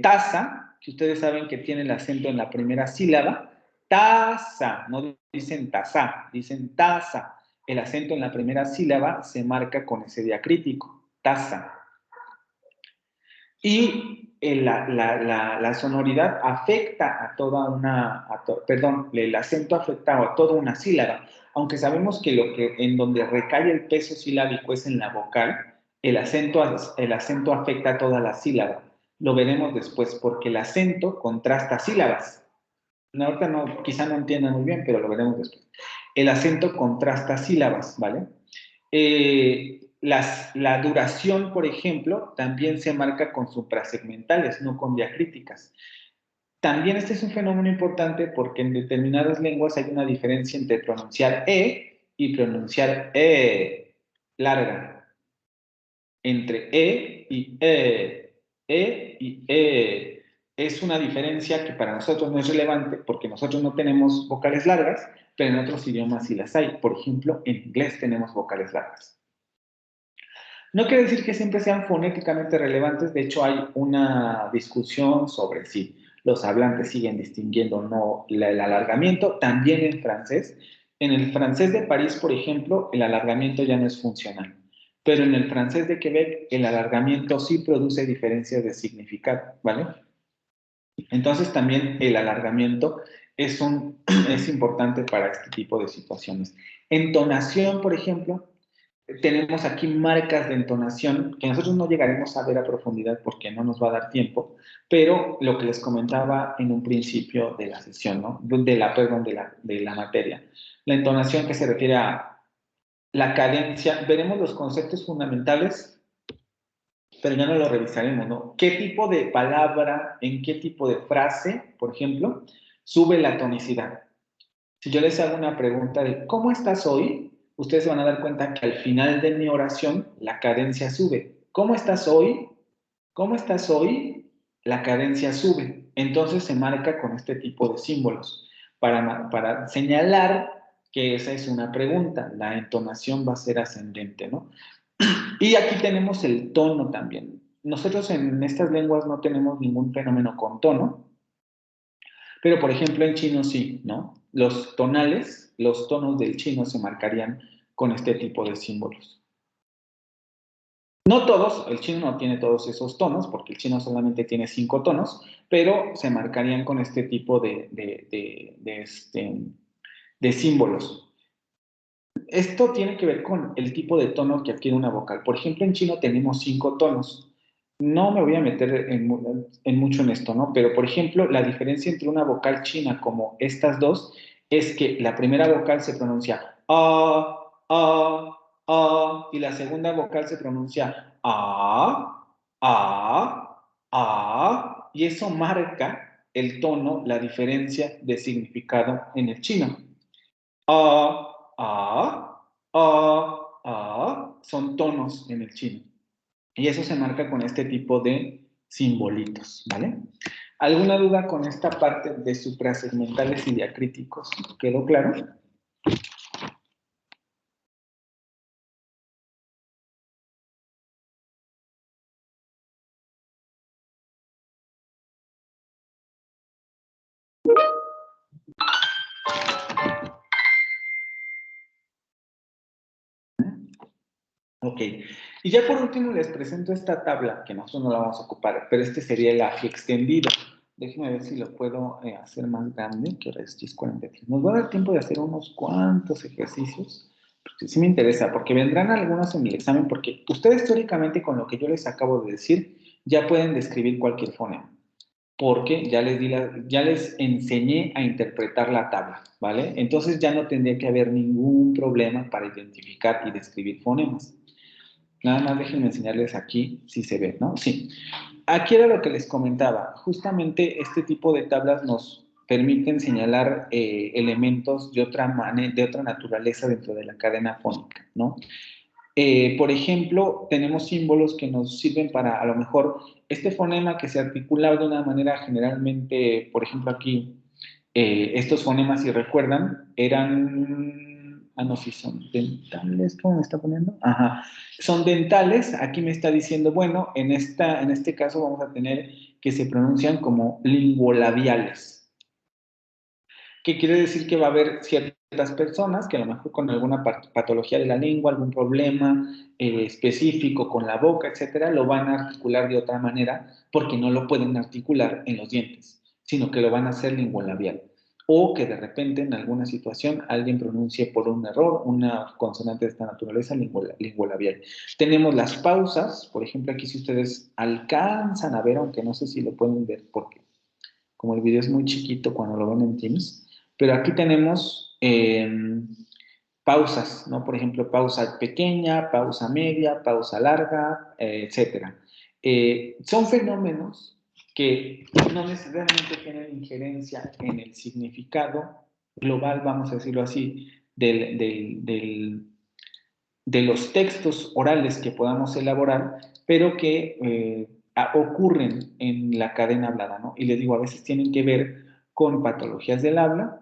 Taza, que ustedes saben que tiene el acento en la primera sílaba, taza, no dicen taza, dicen taza. El acento en la primera sílaba se marca con ese diacrítico, taza. Y la sonoridad afecta a toda una, perdón, el acento afecta a toda una sílaba, aunque sabemos que en donde recae el peso silábico es en la vocal, el acento afecta a toda la sílaba. Lo veremos después, porque el acento contrasta sílabas. Ahorita no, quizá no entiendan muy bien, pero lo veremos después. El acento contrasta sílabas, ¿vale? La duración, por ejemplo, también se marca con suprasegmentales, no con diacríticas. También este es un fenómeno importante porque en determinadas lenguas hay una diferencia entre pronunciar y pronunciar larga. Entre y es una diferencia que para nosotros no es relevante porque nosotros no tenemos vocales largas, pero en otros idiomas sí las hay. Por ejemplo, en inglés tenemos vocales largas. No quiere decir que siempre sean fonéticamente relevantes, de hecho hay una discusión sobre si los hablantes siguen distinguiendo o no el alargamiento, también en francés. En el francés de París, por ejemplo, el alargamiento ya no es funcional, pero en el francés de Quebec el alargamiento sí produce diferencias de significado, ¿vale? Entonces también el alargamiento es importante para este tipo de situaciones. Entonación, por ejemplo, tenemos aquí marcas de entonación que nosotros no llegaremos a ver a profundidad porque no nos va a dar tiempo, pero lo que les comentaba en un principio de la sesión, ¿no? Perdón, de la materia. La entonación que se refiere a la cadencia, veremos los conceptos fundamentales, pero ya no lo revisaremos, ¿no? ¿Qué tipo de palabra, en qué tipo de frase, por ejemplo, sube la tonicidad? Si yo les hago una pregunta de ¿cómo estás hoy? Ustedes se van a dar cuenta que al final de mi oración la cadencia sube. ¿Cómo estás hoy? ¿Cómo estás hoy? La cadencia sube. Entonces se marca con este tipo de símbolos para señalar que esa es una pregunta. La entonación va a ser ascendente, ¿no? Y aquí tenemos el tono también. Nosotros en estas lenguas no tenemos ningún fenómeno con tono, pero, por ejemplo, en chino sí, ¿no? Los tonales, los tonos del chino se marcarían con este tipo de símbolos. No todos, el chino no tiene todos esos tonos, porque el chino solamente tiene 5 tonos, pero se marcarían con este tipo de símbolos. Esto tiene que ver con el tipo de tono que adquiere una vocal. Por ejemplo, en chino tenemos 5 tonos. No me voy a meter mucho en esto, ¿no? Pero, por ejemplo, la diferencia entre una vocal china como estas dos es que la primera vocal se pronuncia a, y la segunda vocal se pronuncia y eso marca el tono, la diferencia de significado en el chino. A, son tonos en el chino. Y eso se marca con este tipo de simbolitos, ¿vale? ¿Alguna duda con esta parte de suprasegmentales y diacríticos? ¿Quedó claro? Ok. Y ya por último les presento esta tabla, que nosotros no la vamos a ocupar, pero este sería el AFI extendido. Déjenme ver si lo puedo hacer más grande, que ahora es 10:43. Nos va a dar tiempo de hacer unos cuantos ejercicios, porque sí me interesa, porque vendrán algunos en el examen, porque ustedes teóricamente con lo que yo les acabo de decir, ya pueden describir cualquier fonema, porque ya les enseñé a interpretar la tabla, ¿vale? Entonces ya no tendría que haber ningún problema para identificar y describir fonemas. Nada más déjenme enseñarles aquí si se ve, ¿no? Sí. Aquí era lo que les comentaba. Justamente este tipo de tablas nos permiten señalar elementos de otra naturaleza dentro de la cadena fónica, ¿no? Por ejemplo, tenemos símbolos que nos sirven para, a lo mejor, este fonema que se articula de una manera generalmente, por ejemplo, aquí, estos fonemas, si recuerdan, eran, no, si son dentales, ¿cómo me está poniendo? Ajá, son dentales, aquí me está diciendo, bueno, en este caso vamos a tener que se pronuncian como lingüolabiales. ¿Qué quiere decir? Que va a haber cierto ciertas personas que a lo mejor con alguna patología de la lengua, algún problema específico con la boca, etcétera, lo van a articular de otra manera porque no lo pueden articular en los dientes, sino que lo van a hacer lingüolabial. O que de repente en alguna situación alguien pronuncie por un error una consonante de esta naturaleza lingüolabial. Tenemos las pausas, por ejemplo, aquí si ustedes alcanzan a ver, aunque no sé si lo pueden ver porque como el video es muy chiquito cuando lo ven en Teams, pero aquí tenemos pausas, ¿no? Por ejemplo, pausa pequeña, pausa media, pausa larga, etcétera. Son fenómenos que no necesariamente tienen injerencia en el significado global, vamos a decirlo así, de los textos orales que podamos elaborar, pero que ocurren en la cadena hablada, ¿no? Y les digo, a veces tienen que ver con patologías del habla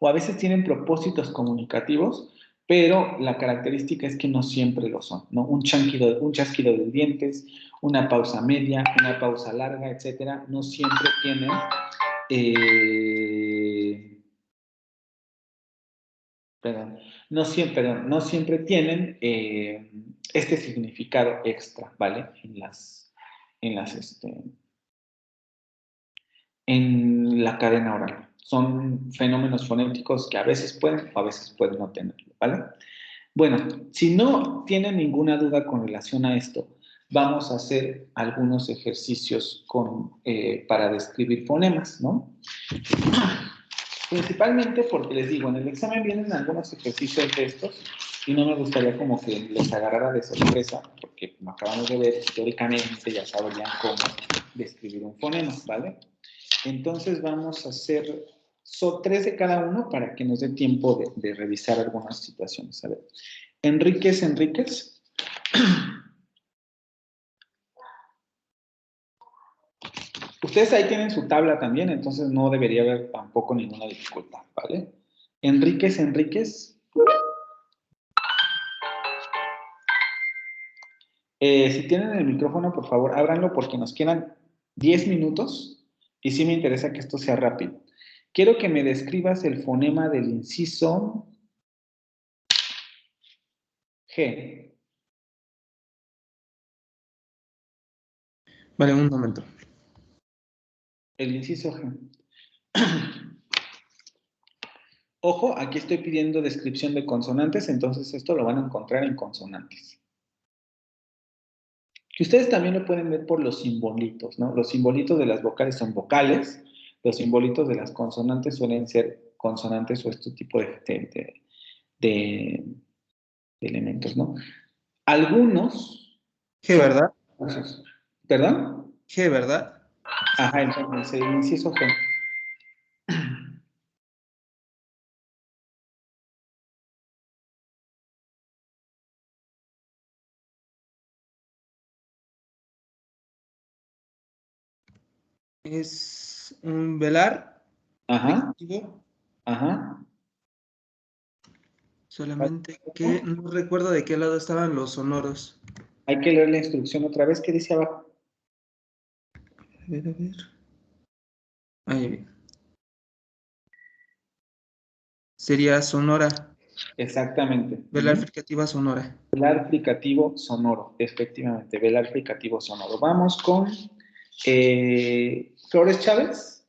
o a veces tienen propósitos comunicativos, pero la característica es que no siempre lo son, ¿no? Un chasquido de dientes, una pausa media, una pausa larga, etcétera, no siempre tienen no siempre tienen este significado extra, ¿vale? En la cadena oral. Son fenómenos fonéticos que a veces pueden o a veces pueden no tenerlo, ¿vale? Bueno, si no tienen ninguna duda con relación a esto, vamos a hacer algunos ejercicios para describir fonemas, ¿no? Principalmente porque les digo, en el examen vienen algunos ejercicios de estos y no me gustaría como que les agarrara de sorpresa, porque como acabamos de ver, teóricamente ya sabrían cómo describir un fonema, ¿vale? Entonces vamos a hacer 3 de cada uno para que nos dé tiempo de revisar algunas situaciones. A ver, Enríquez. Ustedes ahí tienen su tabla también, entonces no debería haber tampoco ninguna dificultad, ¿vale? Enríquez. Si tienen el micrófono, por favor, ábranlo porque nos quedan 10 minutos y sí me interesa que esto sea rápido. Quiero que me describas el fonema del inciso G. Vale, un momento. El inciso G. Ojo, aquí estoy pidiendo descripción de consonantes, entonces esto lo van a encontrar en consonantes. Que ustedes también lo pueden ver por los simbolitos, ¿no? Los simbolitos de las vocales son vocales, los simbolitos de las consonantes suelen ser consonantes o este tipo de elementos, ¿no? Algunos G, son... ¿verdad? ¿Perdón? G, ¿verdad? Ajá, entonces el inciso G. Es un velar Ajá, fricativo, ajá. solamente que no recuerdo de qué lado estaban los sonoros. Hay que leer la instrucción otra vez. ¿Qué dice abajo? A ver, a ver. Ahí. Sería sonora. Exactamente. Velar fricativa sonora. Velar fricativo sonoro, efectivamente, velar fricativo sonoro. Vamos con Flores Chávez.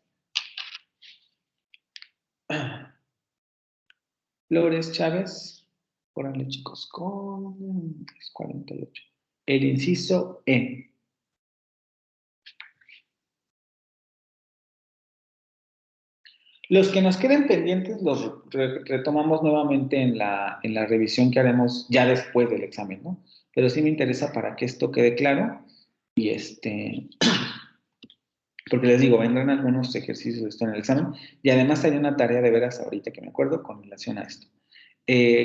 Flores Chávez. Órale, chicos, con 48. El inciso E. Los que nos queden pendientes los retomamos nuevamente en la revisión que haremos ya después del examen, ¿no? Pero sí me interesa para que esto quede claro y porque les digo, vendrán algunos ejercicios de esto en el examen y además hay una tarea de veras ahorita que me acuerdo con relación a esto.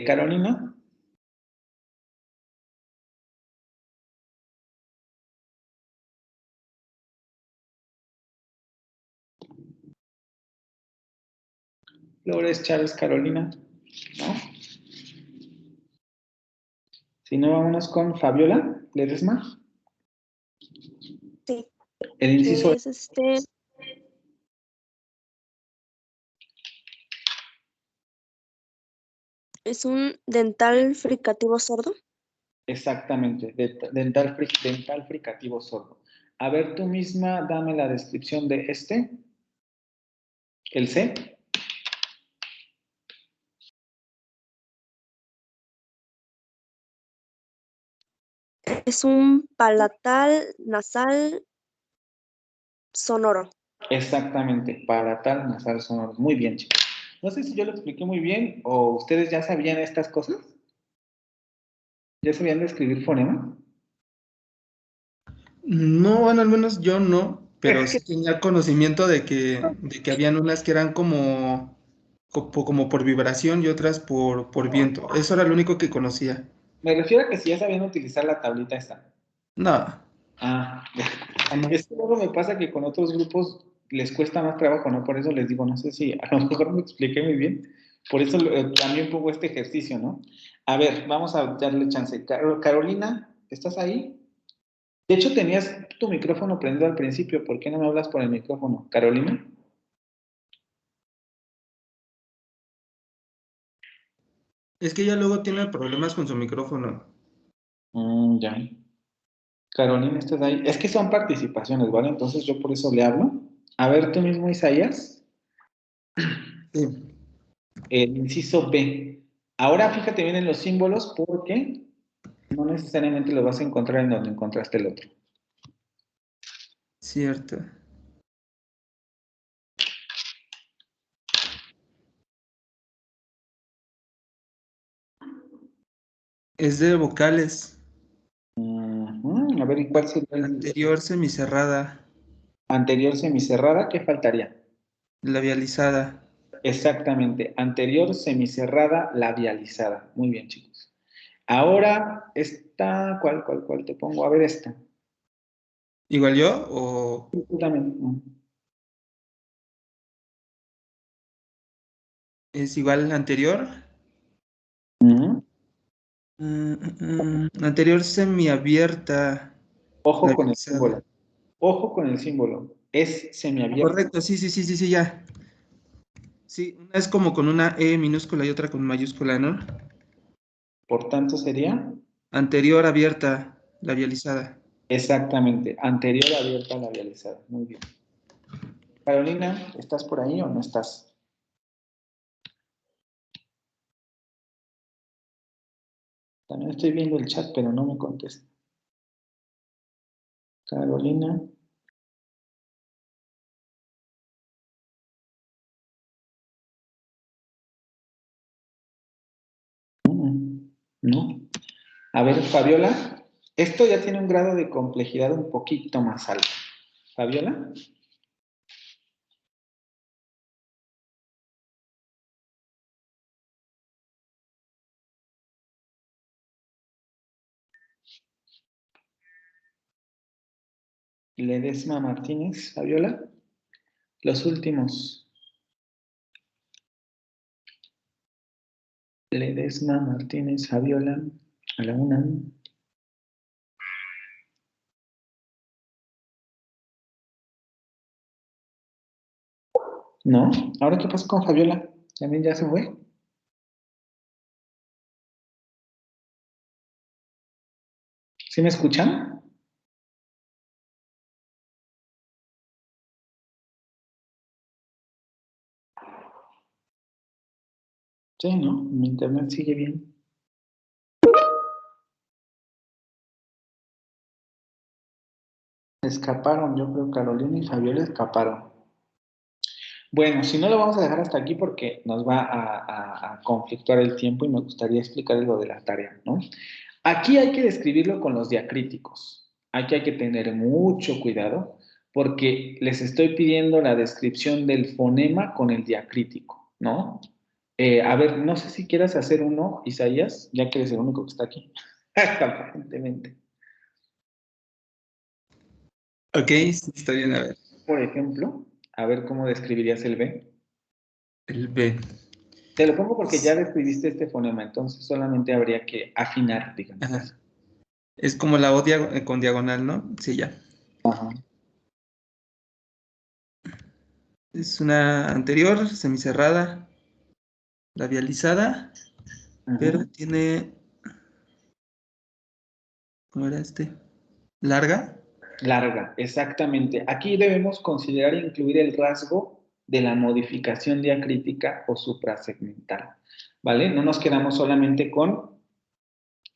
Carolina. Flores Chávez Carolina, ¿no? Si no, vámonos con Fabiola Ledesma. Sí, El inciso que es ¿Es un dental fricativo sordo? Exactamente, dental fricativo sordo. A ver, tú misma dame la descripción de este, el C. Es un palatal nasal sonoro. Exactamente, palatal nasal sonoro. Muy bien, chicos. No sé si yo lo expliqué muy bien o ustedes ya sabían estas cosas. ¿Ya sabían de escribir fonema? No, bueno, al menos yo no, pero Es que sí tenía conocimiento de que habían unas que eran como por vibración y otras por viento. Eso era lo único que conocía. me refiero a que si ya sabían utilizar la tablita esta. No, Ah, jamás. es que luego me pasa que con otros grupos les cuesta más trabajo, ¿no? Por eso les digo, no sé si a lo mejor me expliqué muy bien. Por eso también pongo este ejercicio, ¿no? A ver, vamos a darle chance. Carolina, ¿estás ahí? De hecho, tenías tu micrófono prendido al principio. ¿Por qué no me hablas por el micrófono? Carolina. Es que ella luego tiene problemas con su micrófono. Ya. Carolina, ¿estás ahí? Es que son participaciones, ¿vale? Entonces yo por eso le hablo. A ver, tú mismo, Isaías. Sí. El inciso B. Ahora fíjate bien en los símbolos porque no necesariamente los vas a encontrar en donde encontraste el otro. Cierto. Es de vocales. A ver, ¿y cuál sería el Anterior semicerrada, anterior semicerrada? ¿Qué faltaría? labializada. Exactamente, anterior semicerrada labializada. Muy bien, chicos. Ahora, esta, ¿cuál te pongo? A ver, esta. ¿Igual yo o Tú también. es igual anterior? Ujú. Anterior semiabierta, Ojo con el labializada. símbolo. Ojo con el símbolo. Es semiabierto. Correcto, sí, sí, sí, sí, sí, ya. Sí, una es como con una E minúscula y otra con mayúscula, ¿no? Por tanto, sería Anterior abierta, labializada. exactamente anterior abierta labializada. Muy bien. Carolina, ¿estás por ahí o no estás? También estoy viendo el chat, pero no me contesta. Carolina. No. A ver, Fabiola, esto ya tiene un grado de complejidad un poquito más alto. Fabiola. Ledesma Martínez, Fabiola. Los últimos. Ledesma Martínez, Fabiola. A la una. ¿No? ¿Ahora qué pasa con Fabiola? ¿También ya se fue? ¿Sí me escuchan? Sí, ¿no? Mi internet sigue bien. Escaparon, yo creo, Carolina y Fabiola escaparon. Bueno, si no lo vamos a dejar hasta aquí porque nos va a conflictuar el tiempo y me gustaría explicarles lo de la tarea, ¿no? Aquí hay que describirlo con los diacríticos. Aquí hay que tener mucho cuidado porque les estoy pidiendo la descripción del fonema con el diacrítico, ¿no? A ver, no sé si quieras hacer uno, Isaías, ya que eres el único que está aquí, aparentemente. Ok, sí, está bien, a ver. Por ejemplo, a ver cómo describirías el B. El B. Te lo pongo porque ya describiste este fonema, entonces solamente habría que afinar, digamos. Ajá. Es como la O con diagonal, ¿no? Sí, ya. Ajá. Es una anterior, semicerrada, labializada pero tiene... ¿Cómo era este? ¿Larga? Larga, exactamente. Aquí debemos considerar incluir el rasgo de la modificación diacrítica o suprasegmental, ¿vale? No nos quedamos solamente con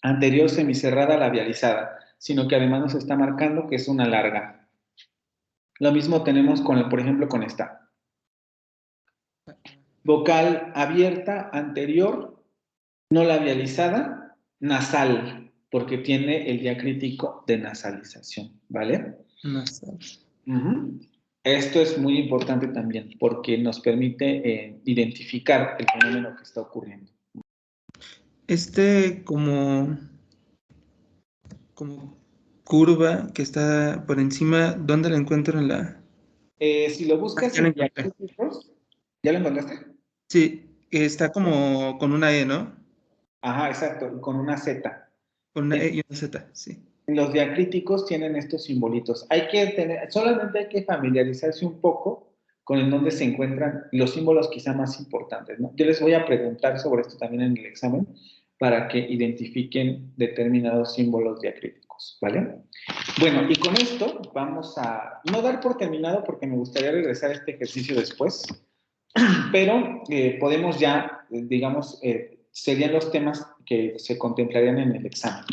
anterior semicerrada labializada, sino que además nos está marcando que es una larga. Lo mismo tenemos con, por ejemplo, con esta. Vocal abierta, anterior, no labializada, nasal, porque tiene el diacrítico de nasalización, ¿vale? Nasal. Esto es muy importante también, porque nos permite identificar el fenómeno que está ocurriendo. Como curva que está por encima, ¿dónde la encuentro en la...? Si lo buscas Ya la en encontré. diacríticos, ¿ya lo encontraste? Sí, está como con una E, ¿no? Ajá, exacto, con una Z. Con una E y una Z, sí. Los diacríticos tienen estos simbolitos. Solamente hay que familiarizarse un poco con en dónde se encuentran los símbolos quizá más importantes, ¿no? Yo les voy a preguntar sobre esto también en el examen para que identifiquen determinados símbolos diacríticos, ¿vale? Bueno, y con esto vamos a no dar por terminado porque me gustaría regresar a este ejercicio después, pero podemos ya, digamos, serían los temas que se contemplarían en el examen.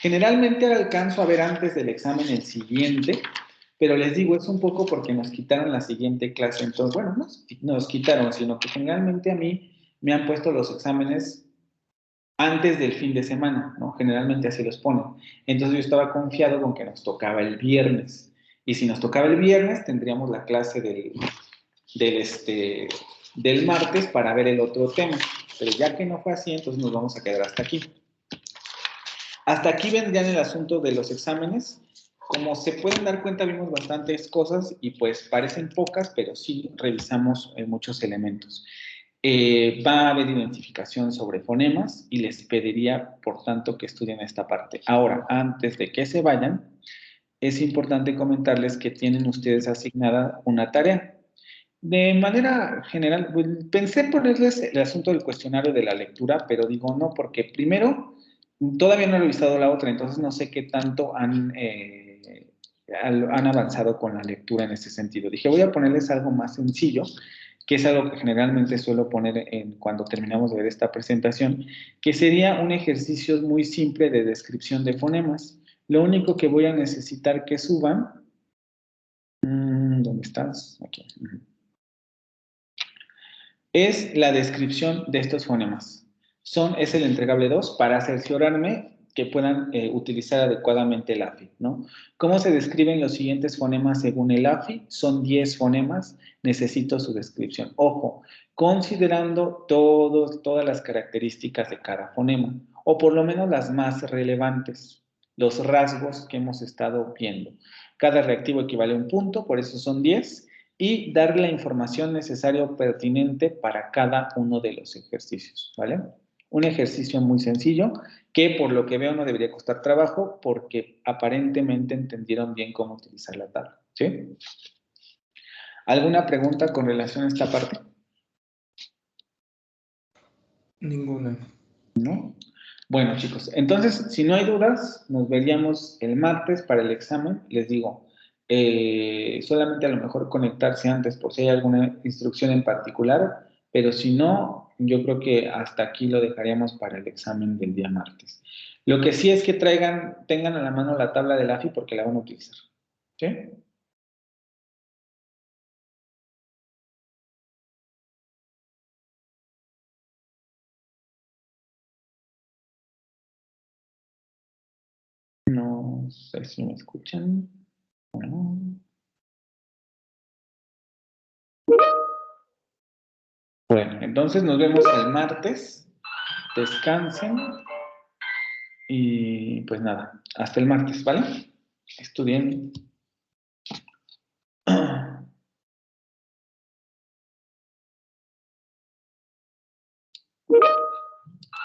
Generalmente alcanzo a ver antes del examen el siguiente, pero les digo, es un poco porque nos quitaron la siguiente clase. Entonces, bueno, no nos quitaron, sino que generalmente a mí me han puesto los exámenes antes del fin de semana, ¿no? Generalmente así los ponen. Entonces yo estaba confiado con que nos tocaba el viernes. Y si nos tocaba el viernes, tendríamos la clase del martes para ver el otro tema. Pero ya que no fue así, entonces nos vamos a quedar hasta aquí. Hasta aquí vendrían el asunto de los exámenes. Como se pueden dar cuenta, vimos bastantes cosas y pues parecen pocas, pero sí revisamos muchos elementos. Va a haber identificación sobre fonemas y les pediría, por tanto, que estudien esta parte. Ahora, antes de que se vayan, es importante comentarles que tienen ustedes asignada una tarea. De manera general, pensé ponerles el asunto del cuestionario de la lectura, pero digo no, porque primero, todavía no he revisado la otra, entonces no sé qué tanto han avanzado con la lectura en ese sentido. Dije, voy a ponerles algo más sencillo, que es algo que generalmente suelo poner cuando terminamos de ver esta presentación, que sería un ejercicio muy simple de descripción de fonemas. Lo único que voy a necesitar que suban, ¿dónde estás? Aquí. Es la descripción de estos fonemas. Es el entregable 2 para cerciorarme que puedan utilizar adecuadamente el AFI, ¿no? ¿Cómo se describen los siguientes fonemas según el AFI? Son 10 fonemas, necesito su descripción. Ojo, considerando todas las características de cada fonema, o por lo menos las más relevantes, los rasgos que hemos estado viendo. Cada reactivo equivale a un punto, por eso son 10, y dar la información necesaria o pertinente para cada uno de los ejercicios, ¿vale? Un ejercicio muy sencillo que por lo que veo no debería costar trabajo porque aparentemente entendieron bien cómo utilizar la tabla, ¿sí? ¿Alguna pregunta con relación a esta parte? Ninguna. ¿No? Bueno, chicos, entonces, si no hay dudas, nos veríamos el martes para el examen. Les digo, solamente a lo mejor conectarse antes por si hay alguna instrucción en particular, pero si no, yo creo que hasta aquí lo dejaríamos para el examen del día martes. Lo que sí es que tengan a la mano la tabla del AFI porque la van a utilizar. ¿Sí? No sé si me escuchan. No. Bueno, entonces nos vemos el martes. Descansen y pues nada, hasta el martes, ¿vale? Estudien.